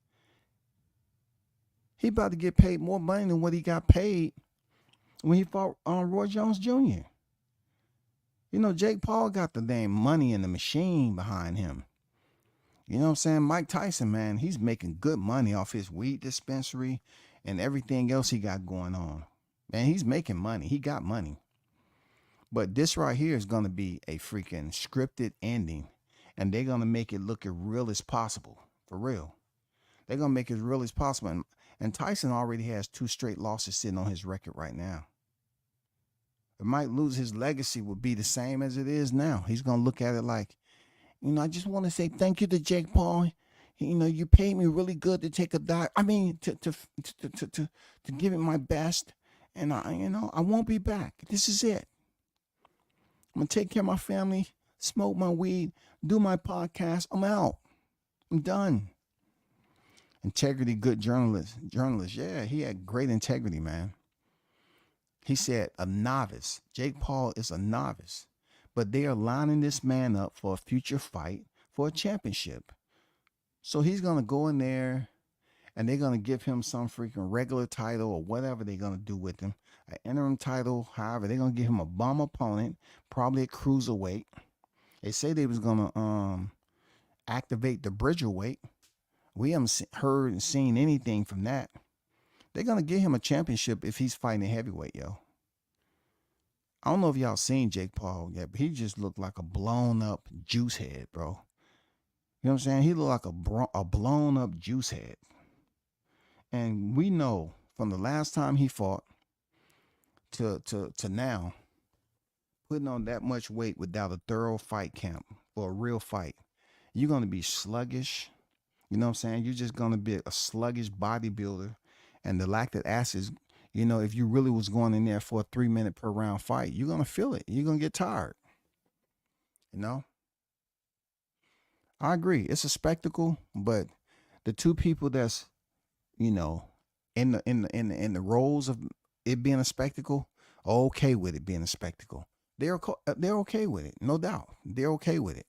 He about to get paid more money than what he got paid when he fought Roy Jones Jr. You know, Jake Paul got the damn money in the machine behind him. You know what I'm saying? Mike Tyson, man, he's making good money off his weed dispensary and everything else he got going on. Man, he's making money. He got money. But this right here is going to be a freaking scripted ending. And they're going to make it look as real as possible. For real. They're going to make it as real as possible. And Tyson already has 2 straight losses sitting on his record right now. It might lose, his legacy will be the same as it is now. He's going to look at it like, you know, I just want to say thank you to Jake Paul. You know, you paid me really good to take a dive. I mean, to give it my best. And I won't be back. This is it. I'm gonna take care of my family, smoke my weed, do my podcast. I'm out. I'm done. Integrity, good journalist. Yeah, he had great integrity, man. He said a novice. Jake Paul is a novice. But they are lining this man up for a future fight for a championship. So he's going to go in there and they're going to give him some freaking regular title or whatever they're going to do with him. An interim title, however, they're going to give him a bum opponent, probably a cruiserweight. They say they was going to activate the Bridgerweight. We haven't heard and seen anything from that. They're going to give him a championship if he's fighting a heavyweight, yo. I don't know if y'all seen Jake Paul yet, but he just looked like a blown up juice head, bro. You know what I'm saying? He looked like a blown up juice head. And we know from the last time he fought to now, putting on that much weight without a thorough fight camp or a real fight, you're going to be sluggish. You know what I'm saying? You're just going to be a sluggish bodybuilder. And the lactic acids, you know, if you really was going in there for a 3-minute per round fight, you're going to feel it. You're going to get tired. You know? I agree. It's a spectacle, but the two people that's, you know, in the roles of it being a spectacle are okay with it being a spectacle. They're okay with it, no doubt. They're okay with it.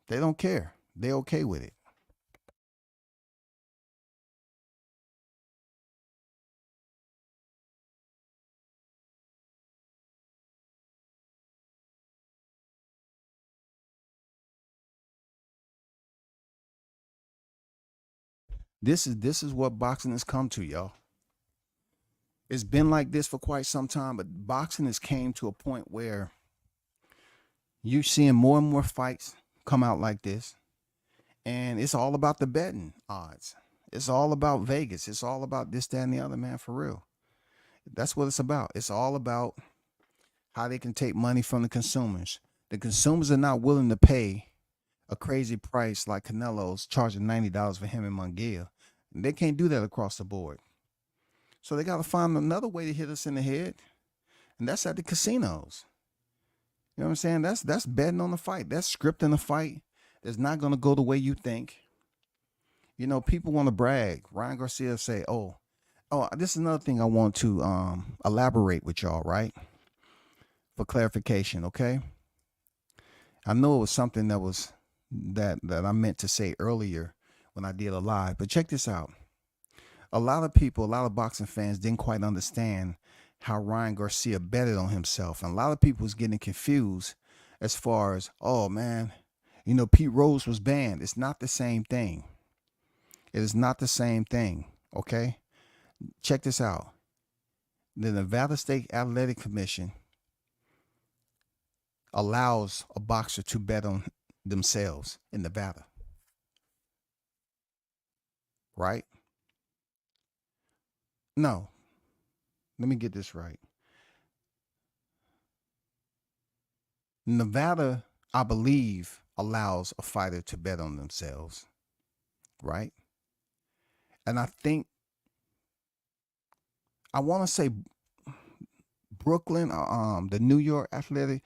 They don't care. They're okay with it. This is what boxing has come to, y'all. It's been like this for quite some time, but boxing has came to a point where you're seeing more and more fights come out like this. And it's all about the betting odds. It's all about Vegas. It's all about this, that, and the other, man, for real. That's what it's about. It's all about how they can take money from the consumers. The consumers are not willing to pay a crazy price like Canelo's charging $90 for him and Munguia. They can't do that across the board. So they got to find another way to hit us in the head, and that's at the casinos. You know what I'm saying? That's betting on the fight. That's scripting the fight. That's not going to go the way you think. You know, people want to brag. Ryan Garcia say, oh, this is another thing I want to elaborate with y'all, right? For clarification, okay? I know it was something that I meant to say earlier when I did a live, but check this out. A lot of boxing fans didn't quite understand how Ryan Garcia betted on himself. And a lot of people was getting confused as far as, oh man, you know, Pete Rose was banned. It's not the same thing. It is not the same thing, okay? Check this out. The Nevada State Athletic Commission allows a boxer to bet on themselves in Nevada. Right? No. Let me get this right. Nevada, I believe, allows a fighter to bet on themselves. Right? And I think, I want to say Brooklyn, the New York Athletic,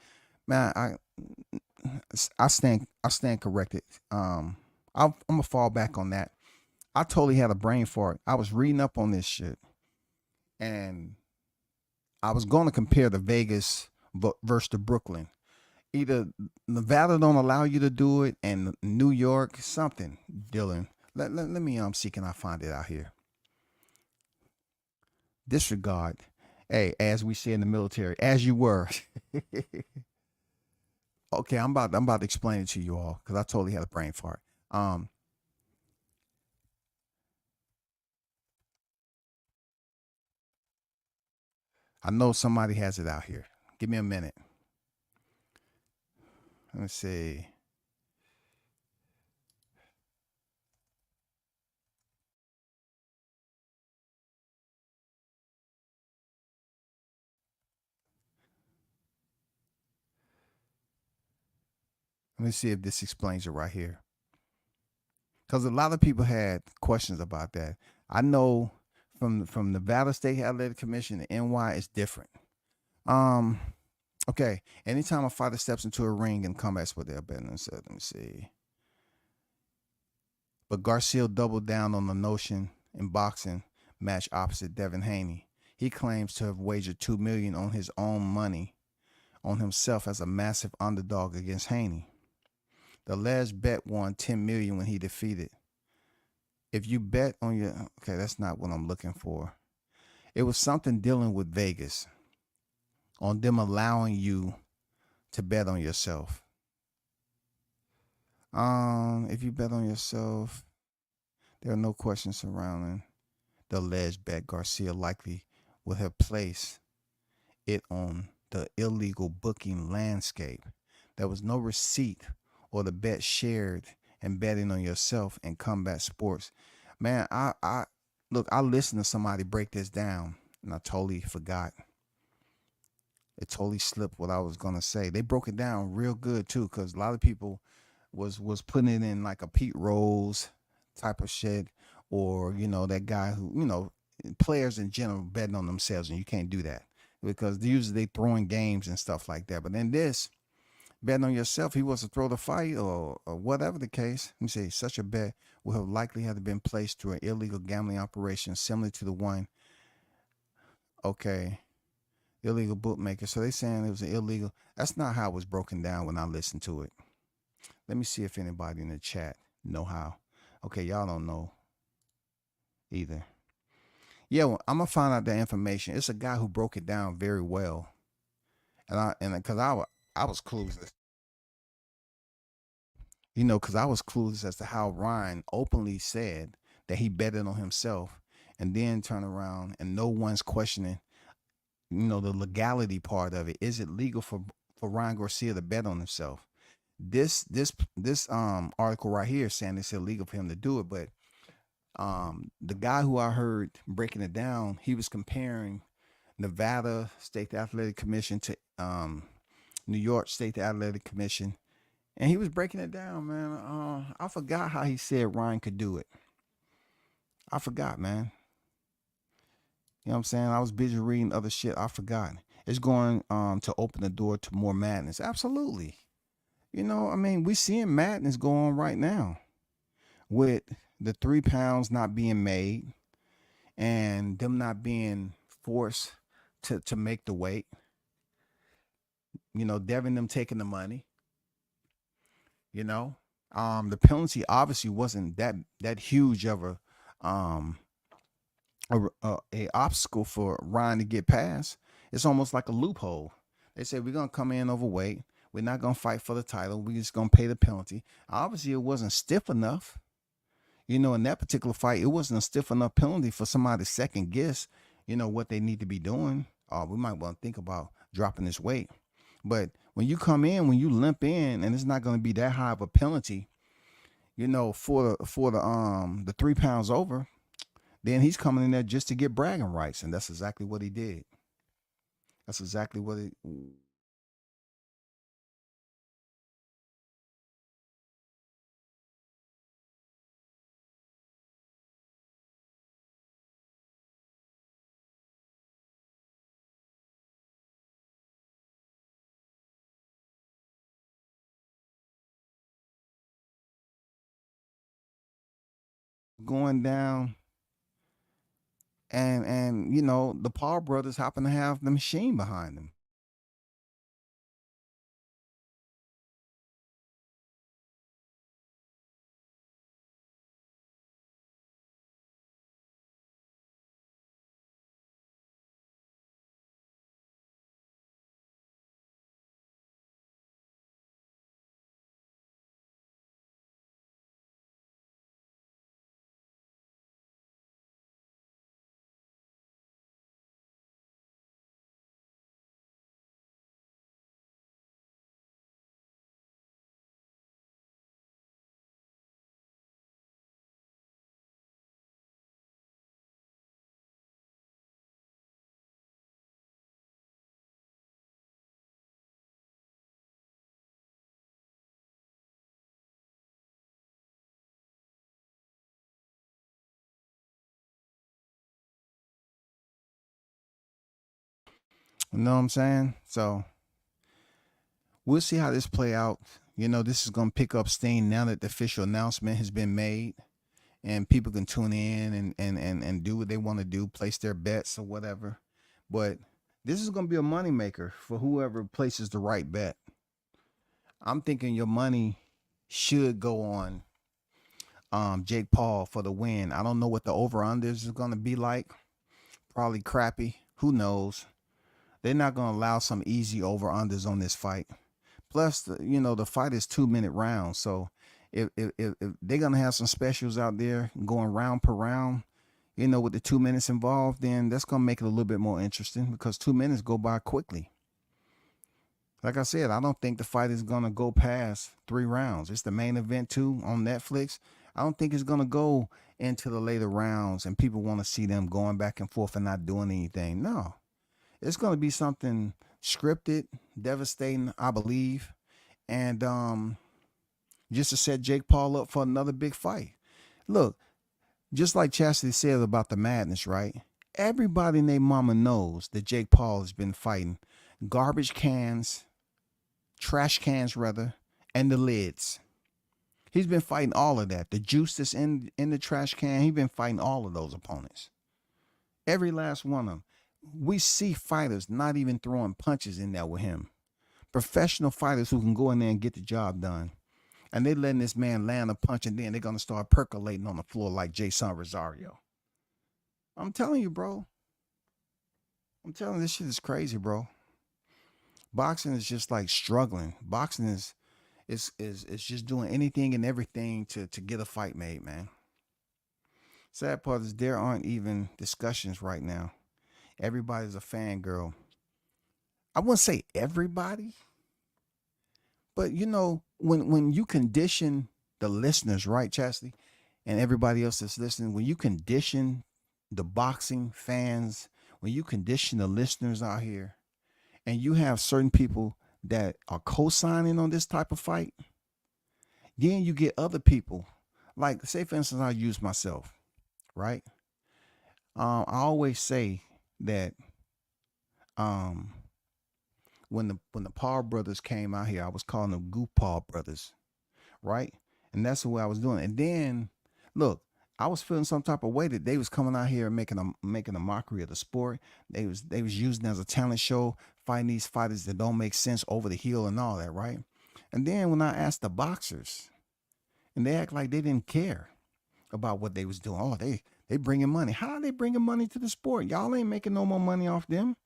man, I stand corrected. I'm gonna fall back on that. I totally had a brain fart. I was reading up on this shit, and I was going to compare the Vegas versus the Brooklyn. Either Nevada don't allow you to do it, and New York something. Dylan, let me see, can I find it out here? Disregard. Hey, as we say in the military, as you were. Okay, I'm about to explain it to you all because I totally had a brain fart. Um, I know somebody has it out here. Give me a minute. Let's see. Let me see if this explains it right here. Because a lot of people had questions about that. I know from Nevada State Athletic Commission, the NY is different. Um, okay. Anytime a fighter steps into a ring in combat sport, they're betting themselves. Let me see. But Garcia doubled down on the notion in boxing match opposite Devin Haney. He claims to have wagered $2 million on his own money on himself as a massive underdog against Haney. The alleged bet won $10 million when he defeated. If you bet on your okay, that's not what I'm looking for. It was something dealing with Vegas on them allowing you to bet on yourself. If you bet on yourself, there are no questions surrounding the alleged bet. Garcia likely would have placed it on the illegal booking landscape. There was no receipt or the bet shared and betting on yourself in combat sports. Man, I look, I listened to somebody break this down and I totally forgot. It totally slipped what I was gonna say. They broke it down real good too, because a lot of people was putting it in like a Pete Rose type of shit, or that guy who players in general betting on themselves, and you can't do that because usually they throwing games and stuff like that. But in this betting on yourself, he was to throw the fight or whatever the case. Let me say, such a bet would have likely had to been placed through an illegal gambling operation similar to the one. Okay, illegal bookmaker. So they saying it was an illegal. That's not how it was broken down when I listened to it. Let me see if anybody in the chat know how. Okay, y'all don't know either. Yeah, well, I'm gonna find out that information. It's a guy who broke it down very well, and because I was clueless, because I was clueless as to how Ryan openly said that he betted on himself, and then turn around and no one's questioning, the legality part of it. Is it legal for Ryan Garcia to bet on himself? This article right here is saying it's illegal for him to do it, but the guy who I heard breaking it down, he was comparing Nevada State Athletic Commission to New York State Athletic Commission, and he was breaking it down, man. I forgot how he said Ryan could do it. I forgot, man. You know what I'm saying? I was busy reading other shit. I forgot. It's going to open the door to more madness. Absolutely. I mean, we seeing madness go on right now with the 3 pounds not being made and them not being forced to make the weight. Devin them taking the money. You know, the penalty obviously wasn't that huge of um a obstacle for Ryan to get past. It's almost like a loophole. They said we're gonna come in overweight. We're not gonna fight for the title. We're just gonna pay the penalty. Obviously, it wasn't stiff enough. In that particular fight, it wasn't a stiff enough penalty for somebody to second guess, what they need to be doing. We might want to think about dropping this weight. But when you come in, when you limp in, and it's not going to be that high of a penalty, for the 3 pounds over, then he's coming in there just to get bragging rights, and that's exactly what he did. That's exactly what it. going down, and the Paul brothers happen to have the machine behind them. You know what I'm saying? So we'll see how this play out. This is gonna pick up steam now that the official announcement has been made, and people can tune in and do what they want to do, place their bets or whatever. But this is gonna be a moneymaker for whoever places the right bet. I'm thinking your money should go on Jake Paul for the win. I don't know what the over unders is gonna be like. Probably crappy. Who knows? They're not gonna allow some easy over unders on this fight. Plus, the fight is 2-minute rounds, so if they're gonna have some specials out there going round per round, with the 2 minutes involved, then that's gonna make it a little bit more interesting because 2 minutes go by quickly. Like I said, I don't think the fight is gonna go past 3 rounds. It's the main event too on Netflix. I don't think it's gonna go into the later rounds and people want to see them going back and forth and not doing anything. No, it's gonna be something scripted, devastating, I believe, and just to set Jake Paul up for another big fight. Look, just like Chastity said about the madness, right? Everybody and their mama knows that Jake Paul has been fighting garbage cans, trash cans rather, and the lids. He's been fighting all of that. The juice that's in the trash can, he's been fighting all of those opponents. Every last one of them. We see fighters not even throwing punches in there with him. Professional fighters who can go in there and get the job done. And they letting this man land a punch and then they're going to start percolating on the floor like Jason Rosario. I'm telling you, bro. I'm telling you, this shit is crazy, bro. Boxing is just like struggling. Boxing is just doing anything and everything to get a fight made, man. Sad part is there aren't even discussions right now. Everybody's a fangirl. I wouldn't say everybody, but when you condition the listeners, right, Chastity, and everybody else that's listening, when you condition the boxing fans, when you condition the listeners out here, and you have certain people that are co-signing on this type of fight, then you get other people. Like, say for instance, I use myself, right? I always say that um, when the Paul brothers came out here, I was calling them Goop Paul brothers, right? And that's the way I was doing. And then, look, I was feeling some type of way that they was coming out here and making a mockery of the sport. They was using it as a talent show, fighting these fighters that don't make sense over the heel and all that, right? And then when I asked the boxers, and they act like they didn't care about what they was doing. Oh, they bringing money. How are they bringing money to the sport? Y'all ain't making no more money off them.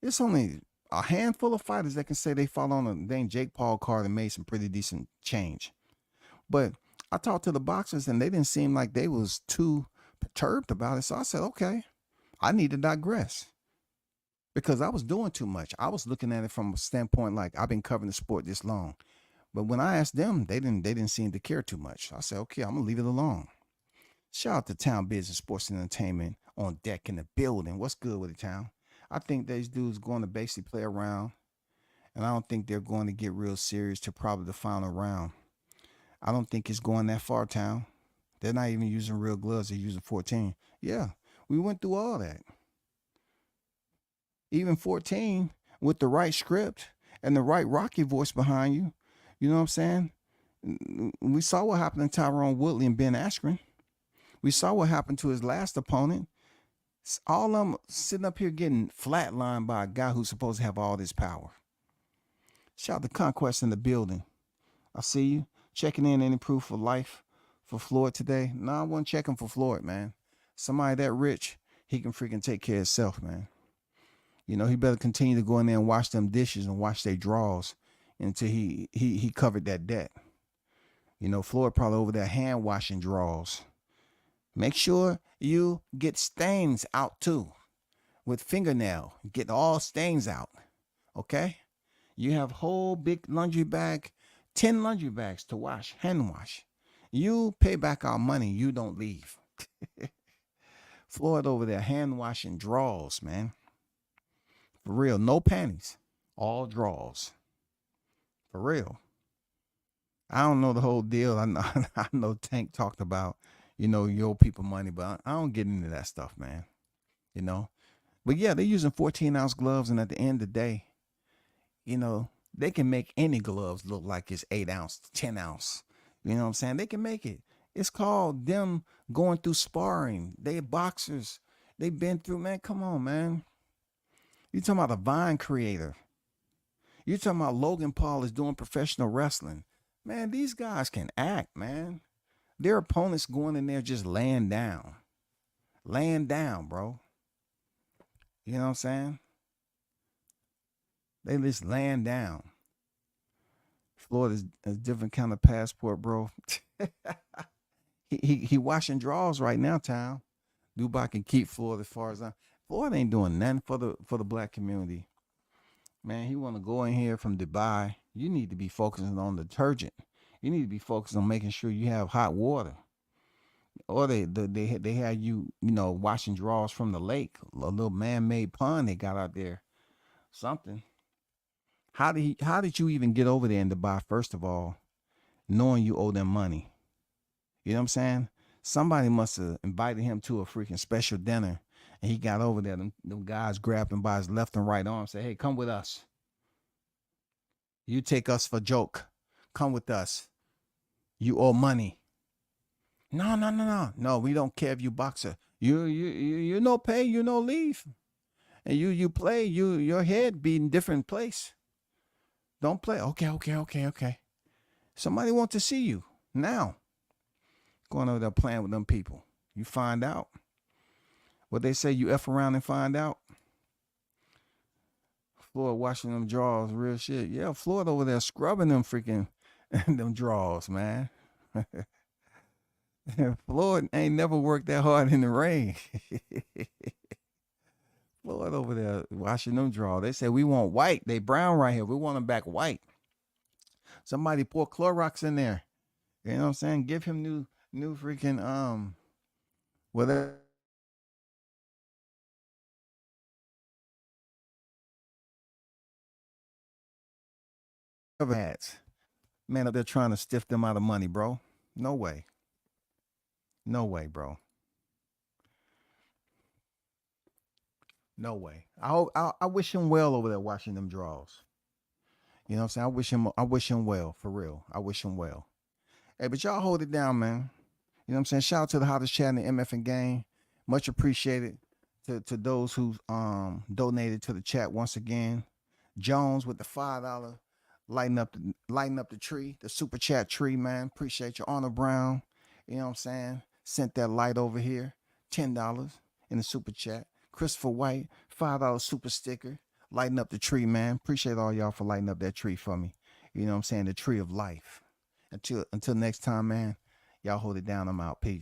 It's only a handful of fighters that can say they fought on a dang Jake Paul card and made some pretty decent change. But I talked to the boxers and they didn't seem like they was too perturbed about it. So I said, okay, I need to digress because I was doing too much. I was looking at it from a standpoint like I've been covering the sport this long. But when I asked them, they didn't seem to care too much. I said, okay, I'm gonna leave it alone. Shout out to Town Business Sports and Entertainment on deck in the building. What's good with it, Town? I think these dudes going to basically play around, and I don't think they're going to get real serious to probably the final round. I don't think it's going that far, Town. They're not even using real gloves. They're using 14. Yeah, we went through all that. Even 14 with the right script and the right Rocky voice behind you. You know what I'm saying? We saw what happened to Tyrone Woodley and Ben Askren. We saw what happened to his last opponent. All of them sitting up here getting flatlined by a guy who's supposed to have all this power. Shout out to Conquest in the building. I see you. Checking in any proof of life for Floyd today? No, I wasn't checking for Floyd, man. Somebody that rich, he can freaking take care of himself, man. You know, he better continue to go in there and wash them dishes and wash their drawers until he covered that debt. You know, Floyd probably over there hand washing drawers. Make sure you get stains out too with fingernail. Get all stains out. Okay? You have whole big laundry bag, 10 laundry bags to wash, hand wash. You pay back our money, you don't leave. Floyd over there hand washing drawers, man. For real, no panties, all drawers. For real. I don't know the whole deal. I know Tank talked about, you know, your people money, but I don't get into that stuff, man. You know? But yeah, they're using 14-ounce gloves, and at the end of the day, you know, they can make any gloves look like it's 8 ounce, 10 ounce. You know what I'm saying? They can make it. It's called them going through sparring. They boxers. They've been through, man. Come on, man. You talking about a Vine creator. You talking about Logan Paul is doing professional wrestling. Man, these guys can act, man. Their opponents going in there just laying down. Laying down, bro. You know what I'm saying? They just laying down. Floyd is a different kind of passport, bro. he washing drawers right now, town. Dubai can keep Floyd as far as Floyd ain't doing nothing for the black community. Man, he want to go in here from Dubai. You need to be focusing on detergent. You need to be focused on making sure you have hot water. Or they had you know, washing drawers from the lake, a little man-made pond they got out there. Something. How did you even get over there in Dubai, first of all, knowing you owe them money? You know what I'm saying? Somebody must have invited him to a freaking special dinner, and he got over there. Them guys grabbed him by his left and right arm and said, hey, come with us. You take us for joke. Come with us. You owe money. No. No, we don't care if you boxer. You no pay, you no leave. And you play, your head be in different place. Don't play. Okay. Somebody want to see you now. Going over there playing with them people. You find out. What they say, you F around and find out. Floyd washing them drawers, real shit. Yeah, Floyd over there scrubbing them freaking them drawers, man. Floyd ain't never worked that hard in the rain. Floyd over there washing them drawers. They say we want white. They brown right here. We want them back white. Somebody pour Clorox in there. You know what I'm saying? Give him new freaking whatever hats. Man up there trying to stiff them out of money, bro. No way. No way, bro. No way. I wish him well over there washing them drawers. You know what I'm saying? I wish him well, for real. I wish him well. Hey, but y'all hold it down, man. You know what I'm saying? Shout out to the hottest chat in the MF and game. Much appreciated to those who donated to the chat once again. Jones with the $5 lighting up the tree, the super chat tree, man. Appreciate you. Honor Brown, you know what I'm saying? Sent that light over here. $10 in the super chat. Christopher White, $5 super sticker. Lighting up the tree, man. Appreciate all y'all for lighting up that tree for me. You know what I'm saying? The tree of life. Until next time, man. Y'all hold it down. I'm out. Peace.